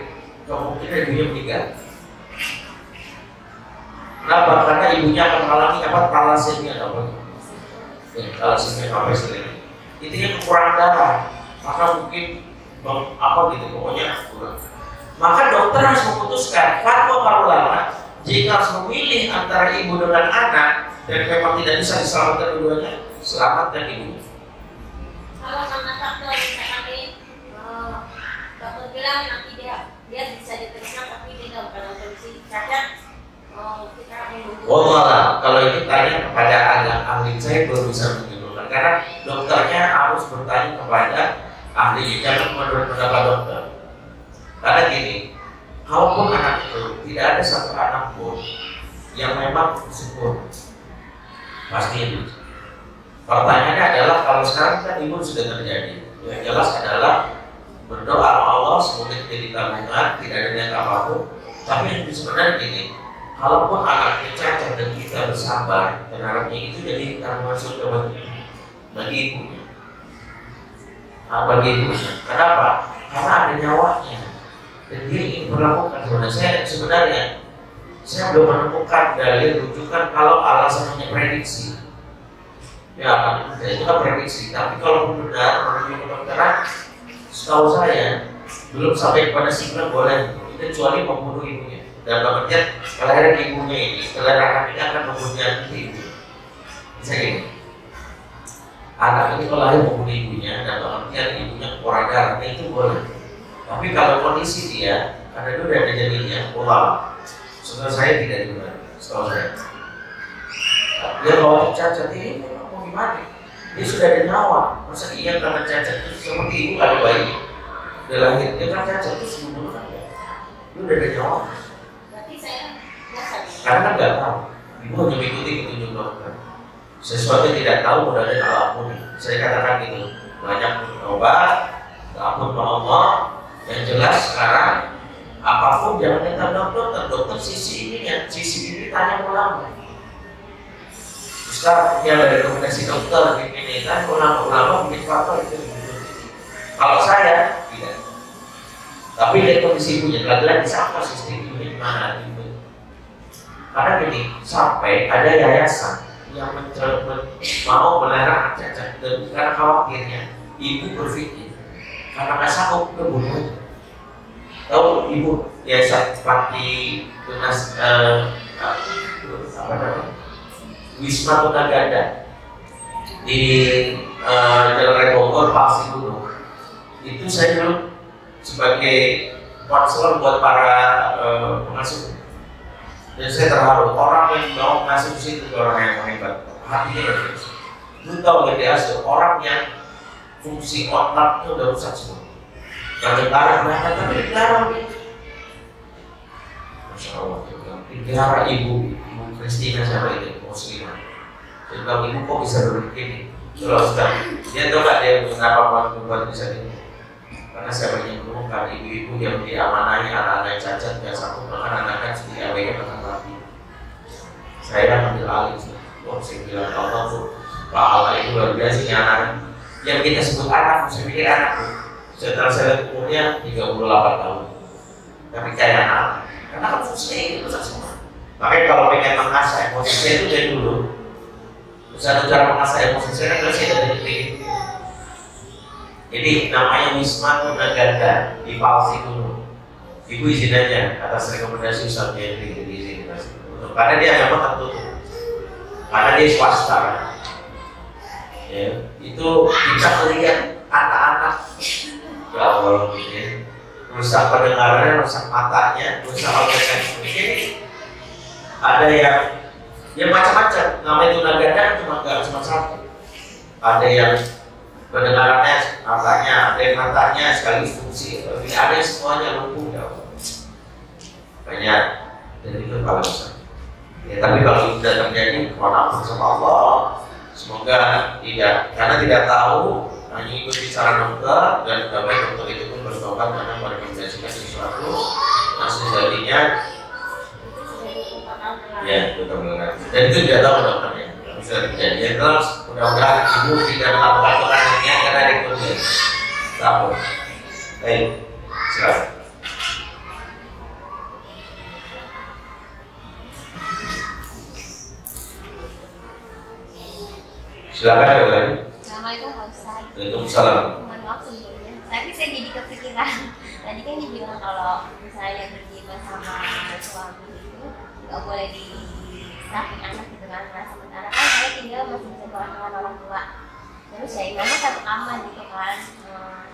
kemungkinan ibunya meninggal. Kenapa? Karena ibunya akan mengalami thalassemia thalassemia apa istilahnya? Itu yang kekurangan darah. Maka mungkin gitu pokoknya kurang. Maka dokter harus memutuskan fatwa para ulama jika harus memilih antara ibu dengan anak dan memang tidak bisa diselamatkan keduanya, selamatkan ibunya. Kalau karena faktor misalkan dokter bilang nanti dia bisa diterima tapi dia dalam kondisi cacat, kita menunggu. Kalau itu tanya kepada ahli, saya belum bisa menyimpulkan karena dokternya harus bertanya kepada ahli, jangan menurut pendapat dokter. Karena gini, kalaupun anak itu tidak ada satu anak pun yang memang sempurna, pasti itu. Pertanyaannya adalah kalau sekarang kan ibu sudah terjadi, yang jelas adalah berdoa sama Allah semoga jadi tabungan, tidak ada niat apapun. Tapi yang sebenarnya gini, kalaupun anaknya cacat dan kita bersabar, berharapnya itu jadi tabungan surga bagi ibunya. Bagi ibunya. Kenapa? Karena ada nyawanya dan dia ingin berlakukan. Sebenarnya saya belum menemukan dalil rujukan kalau alasannya prediksi. Ya, itu kan prediksi. Tapi kalau benar menurut kedokteran, setahu saya belum sampai pada siklus boleh, kecuali membunuh ibunya. Dan pengertian kelahiran ibunya ini, kelahiran anak ini akan membunuh ibu. Bisa gini. Anak ini kalau lahir membunuh ibunya dan pengertian ibunya kurang darah, itu boleh. Tapi kalau kondisi dia ada dulu ada janinnya, saudara saya tidak dibenarkan, setahu saya. Dia bawa cacat ini mau gimana? Dia sudah ada nyawa, masa iya karena cacat itu seperti ibu ada bayi, dia lahir dia kan cacat itu sebelumnya dia udah ada nyawa. Berarti saya karena nggak tahu, ibu hanya mengikuti petunjuk dokter. Sesuatu yang tidak tahu mudah ada apapun. Saya katakan gitu, banyak obat, apapun Allah. Yang jelas sekarang apapun jangan minta dokter sisi ini tanya ulama. Sekarang yang ada rekomendasi dokter ini kan ulama bikin faktor itu. Kalau saya tidak. Tapi lihat kondisi ibunya, lagi siapa sistem ibunya gimana gitu. Karena gini, sampai ada yayasan yang mau melahirkan cacat dan karena khawatirnya ibu berpikir karena nggak sanggup kebunuh. Tahu ibu biasa seperti tunas apa namanya Wisma Tunaganda di Jalan Bogor Pasir Gunung. Itu saya dulu sebagai konselor buat para pengasuh. Dan saya terharu orang yang mau masuk situ orang yang hebat, hatinya berbeda. Lu tahu gak dia orang yang fungsi otaknya udah rusak semua. Yang darah berangkat tapi darah. Masya Allah, darah ibu Kristina siapa itu muslimah. Dia bilang ibu kok bisa begini? Kalau Ustaz, dia tahu gak dia mengapa membuat bisa ini? Karena saya banyak menemukan ibu-ibu yang diamanai anak-anak cacat yang satu bahkan anak-anak di AWM akan mati. Saya ambil alih, saya bilang Allah tuh pahala itu luar biasa ini anak yang kita sebut anak, saya pikir anak tuh. Setelah saya lihat umurnya 38 tahun, tapi kayak anak, karena kan fungsinya itu rusak semua. Makanya kalau pengen mengasah emosi saya itu dari dulu. Satu cara mengasah emosi saya kan saya dari detik. Jadi namanya Wisma Tunaganda di Palsi Gunung. Ibu izin aja atas rekomendasi Ustaz Jendri izin karena dia agama tertutup, karena dia swasta. Ya, itu kita melihat anak-anak ya Allah gitu ya, rusak pendengarannya, rusak matanya, rusak organ. Jadi ada yang macam-macam. Namanya Tunaganda cuma nggak cuma satu. Ada yang pendengarannya, matanya, ada yang matanya sekali fungsi, ada yang semuanya lumpuh ya. Banyak dan itu paling besar. Ya, tapi kalau itu tidak terjadi, mohon ampun sama Allah. Semoga tidak, karena tidak tahu, hanya ikuti saran dokter dan baik dokter itu pun bertobat karena merekomendasikan sesuatu. Nah sejatinya, ya dokter benar. Dan itu tidak tahu dokternya. Bisa terjadi terus. Mudah-mudahan ibu tidak melakukan pekerjaannya karena diikuti. Tahu. Baik, silakan. Silakan ada lagi. Assalamualaikum Pak Ustaz. Waalaikumsalam. Mohon maaf sebelumnya. Tapi saya jadi kepikiran. Tadi kan dibilang kalau misalnya berjima sama suami itu nggak boleh di samping anak gitu kan. Nah sementara kan saya tinggal masih bersama dengan orang tua. Terus ya memang satu kamar gitu kan.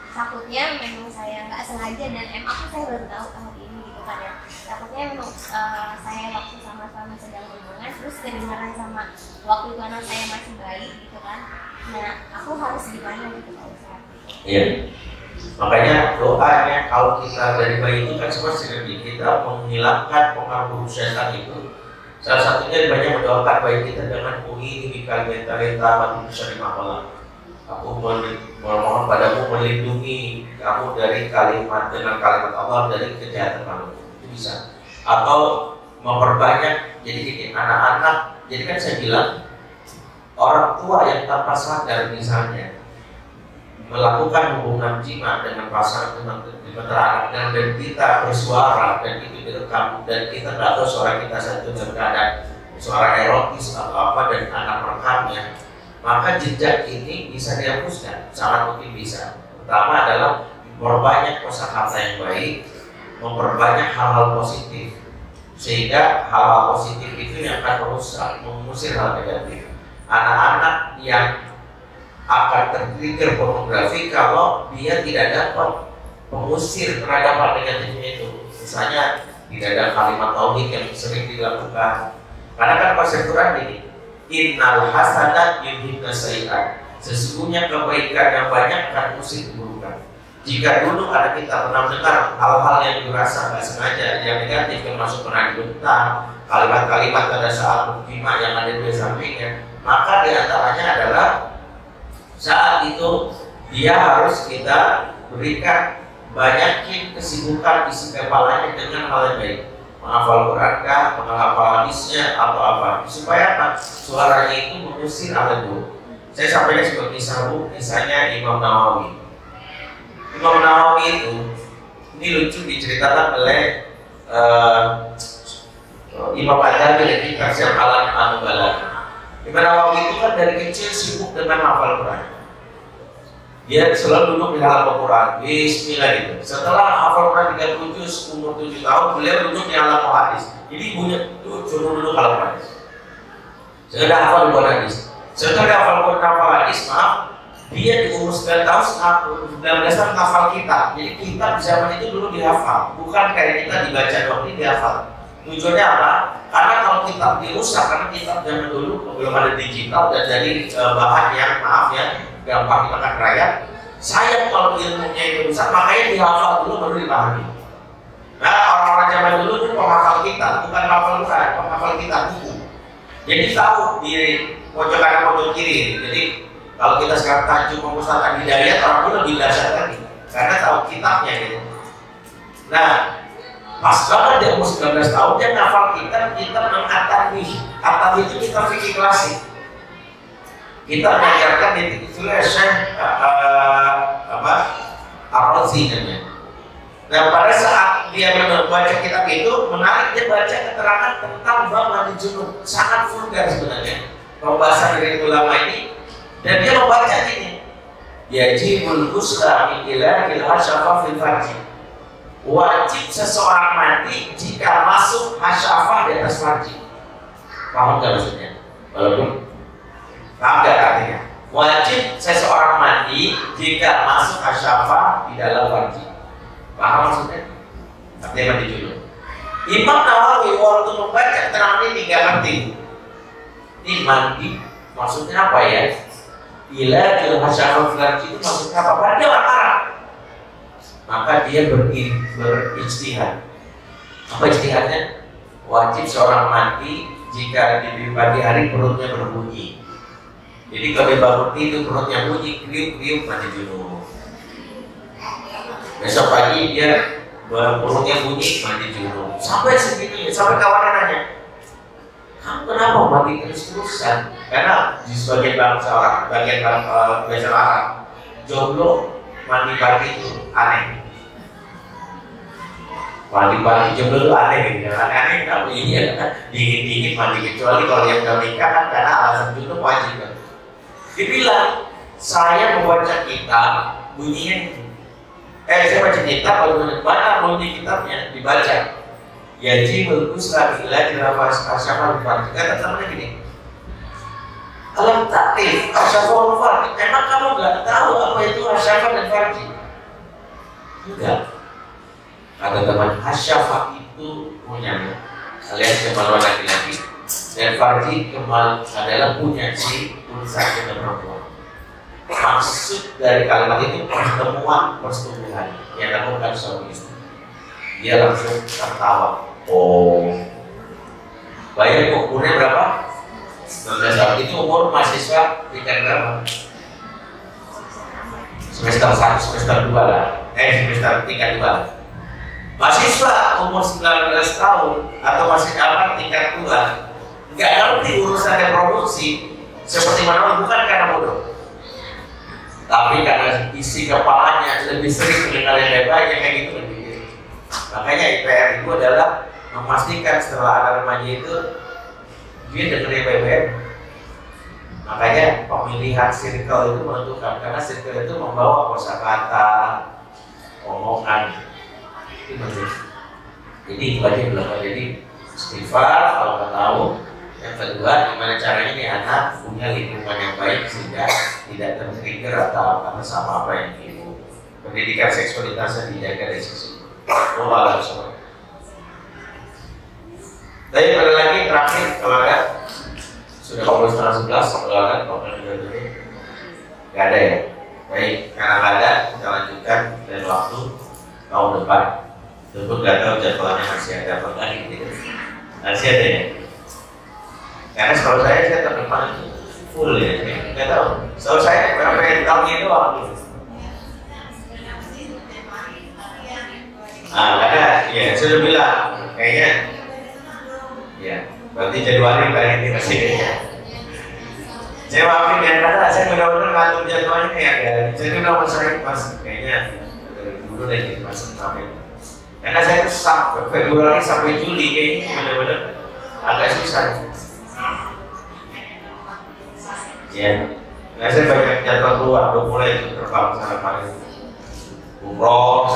Takutnya memang saya nggak sengaja dan aku saya baru tahu tahun ini gitu kan ya. Takutnya memang saya waktu sama suami sedang hubungan terus kedengaran sama waktu itu anak saya masih bayi gitu kan. Nah aku harus gimana gitu Pak Ustaz? Iya. Makanya doanya kalau kita dari bayi itu kan sebenarnya kita menghilangkan pengaruh syaitan itu. Salah satunya banyak mendoakan bayi kita dengan ini di kalimat-kalimat mati besar makola. Aku mohon padamu melindungi kamu dari kalimat dengan kalimat Allah dari kejahatan manusia. Itu bisa. Atau memperbanyak. Jadi gini, anak-anak. Jadi kan saya bilang orang tua yang tanpa sadar misalnya melakukan hubungan jima dengan pasangan dengan dan kita bersuara dan itu direkam dan kita nggak tahu suara kita satu dalam keadaan suara erotis atau apa dan anak merekamnya, maka jejak ini bisa dihapuskan, sangat mungkin bisa. Pertama adalah memperbanyak kosakata yang baik, memperbanyak hal-hal positif sehingga hal-hal positif itu yang akan merusak, mengusir hal negatif. Anak-anak yang akan tertrigger pornografi kalau dia tidak dapat mengusir terhadap hal negatifnya itu. Misalnya tidak ada kalimat tauhid yang sering dilakukan. Karena kan konsep Quran ini, innal hasanat yudhibna sayiat. Sesungguhnya kebaikan yang banyak akan mengusir keburukan. Jika dulu ada kita pernah mendengar hal-hal yang dirasa nggak sengaja, yang negatif termasuk pernah dibentak, kalimat-kalimat pada saat mukjimah yang ada di sampingnya, maka diantaranya adalah saat itu dia harus kita berikan banyakin kesibukan isi kepalanya dengan hal yang baik, menghafal Qurankah, menghafal hadisnya atau apa, supaya apa? Suaranya itu mengusir hal itu. Saya sampaikan sebagai kisah misalnya Imam Nawawi. Imam Nawawi itu ini lucu diceritakan oleh Imam Al-Ghazali di Kasyaf Al-Anubala. Imam Nawawi itu kan dari kecil sibuk dengan hafal Quran. Dia selalu duduk di halaman Quran, bismillah gitu. Setelah hafal Quran 30 juz, umur 7 tahun, beliau duduk di halaman hadis. Jadi ibunya suruh duduk halaman hadis. Sudah hafal Quran hadis. Setelah hafal Quran hafal hadis, maaf, dia di umur 9 tahun, 19 tahun hafal kitab. Jadi kitab zaman itu dulu dihafal, bukan kayak kita dibaca doang, ini dihafal. Tujuannya apa? Karena kalau kitab dirusak, karena kitab zaman dulu belum ada digital dan jadi bahan yang maaf ya gampang dimakan rakyat. Sayang kalau ilmunya itu rusak, makanya dihafal dulu baru dipahami. Nah orang-orang zaman dulu itu penghafal kitab, bukan hafal Quran, penghafal kitab buku. Jadi tahu di pojok kanan pojok kiri. Jadi kalau kita sekarang tajuk pemusatan hidayat, orang dulu lebih dahsyat lagi karena tahu kitabnya gitu. Nah pas banget dia umur 19 tahun dia ngafal kitab mengatakan At-Tawih itu kita fikih klasik. Kita mengajarkan itu Syekh Ar-Razi namanya. Nah pada saat dia membaca kitab itu menarik, dia baca keterangan tentang bab mandi junub, sangat vulgar sebenarnya pembahasan dari ulama ini, dan dia membaca ini yajibul ghusla min ilahil hasyafah fil farji. Wajib seseorang mandi jika masuk hasyafah di atas farji. Paham nggak maksudnya? Walaupun paham nggak artinya? Wajib seseorang mandi jika masuk hasyafah di dalam farji. Paham maksudnya? Artinya mandi junub. Imam Nawawi waktu membaca keterangan ini nggak ngerti. Ini mandi maksudnya apa ya? Bila hasyafah fil farji itu maksudnya apa? Padahal orang Arab. Maka dia berijtihad. Apa ijtihadnya? Wajib seorang mandi jika di pagi hari perutnya berbunyi. Jadi kalau dia bangun tidur perutnya bunyi, kriuk-kriuk, mandi junub. Besok pagi dia perutnya bunyi, mandi junub. Sampai segini, sampai kawannya nanya, kamu kenapa mandi terus-terusan? Karena di sebagian bangsa orang, bagian bangsa Arab, jomblo mandi pagi itu aneh. Mandi pagi jomblo itu aneh gitu, aneh tapi ini ya dingin mandi, kecuali kalau yang udah nikah kan karena alasan junub wajib kan. Dia bilang, saya membaca kitab bunyinya saya baca kitab, mana bunyi kitabnya dibaca yajibul ghusla ila dirafas asyafal farji. Kata temannya gini, alam takrif asyafal farji, emang kamu gak tahu apa itu asyafal dan farji? Enggak. Kata teman, asyafal itu punya alias kemaluan laki-laki, dan farji adalah punya si unsa dan perempuan. Maksud dari kalimat itu pertemuan persetubuhan yang dilakukan suami istri. Dia langsung tertawa. Oh, bayar umurnya berapa? 19 tahun. Itu umur mahasiswa tingkat berapa? Semester 1, semester 2 lah. Semester tingkat 2 lah. Mahasiswa umur 19 tahun atau masih tingkat 2 nggak ngerti urusan reproduksi seperti mana, bukan karena bodoh, tapi karena isi kepalanya lebih sering mendengar yang baik kayak gitu lebih. Makanya IPR itu adalah memastikan setelah anak remaja itu dia dengerin baik-baik. Makanya pemilihan circle itu menentukan, karena circle itu membawa kosakata, omongan itu penting. Jadi itu aja belum. Jadi istighfar kalau nggak tahu. Yang kedua, gimana caranya nih anak punya lingkungan yang baik sehingga tidak tertrigger atau sama apa yang ibu. Pendidikan seksualitasnya dijaga dari sisi. Wallahu a'lam. Tapi ada lagi terakhir kalau ada sudah 10:30 kalau ada dulu. Gak ada ya. Baik, karena nggak ada kita lanjutkan dan waktu tahun depan. Tentu nggak tahu jadwalnya masih ada apa lagi gitu. Masih ada ya. Karena setahu saya tahun depan itu full ya, nggak tahu. Setahu saya berapa tahunnya itu waktu. Karena ya sudah bilang kayaknya, ya berarti Januari kali ini masih kayaknya. Saya maafin ya, karena saya benar-benar ngatur jadwalnya ya. Jadi nomor saya pas kayaknya dari dulu deh gitu masuk sampai. Karena saya tuh sampai Februari sampai Juli kayaknya benar-benar agak susah. Ya, saya banyak jadwal keluar, udah mulai terbang sana paling umroh,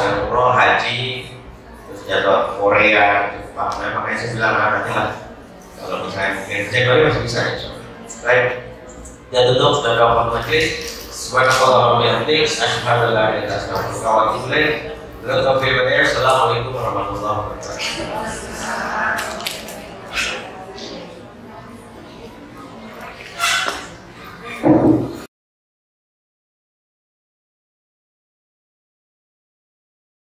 haji, terus jadwal ke Korea, Jepang. Nah, makanya saya bilang anaknya lah, kalau misalnya mungkin Januari masih bisa ya. Baik, dan tutup dan kawan majelis. Subhanallah wa bihamdihi, asyhadu an la ilaha illa anta, astaghfiruka wa atubu ilaik. Assalamualaikum warahmatullahi wabarakatuh.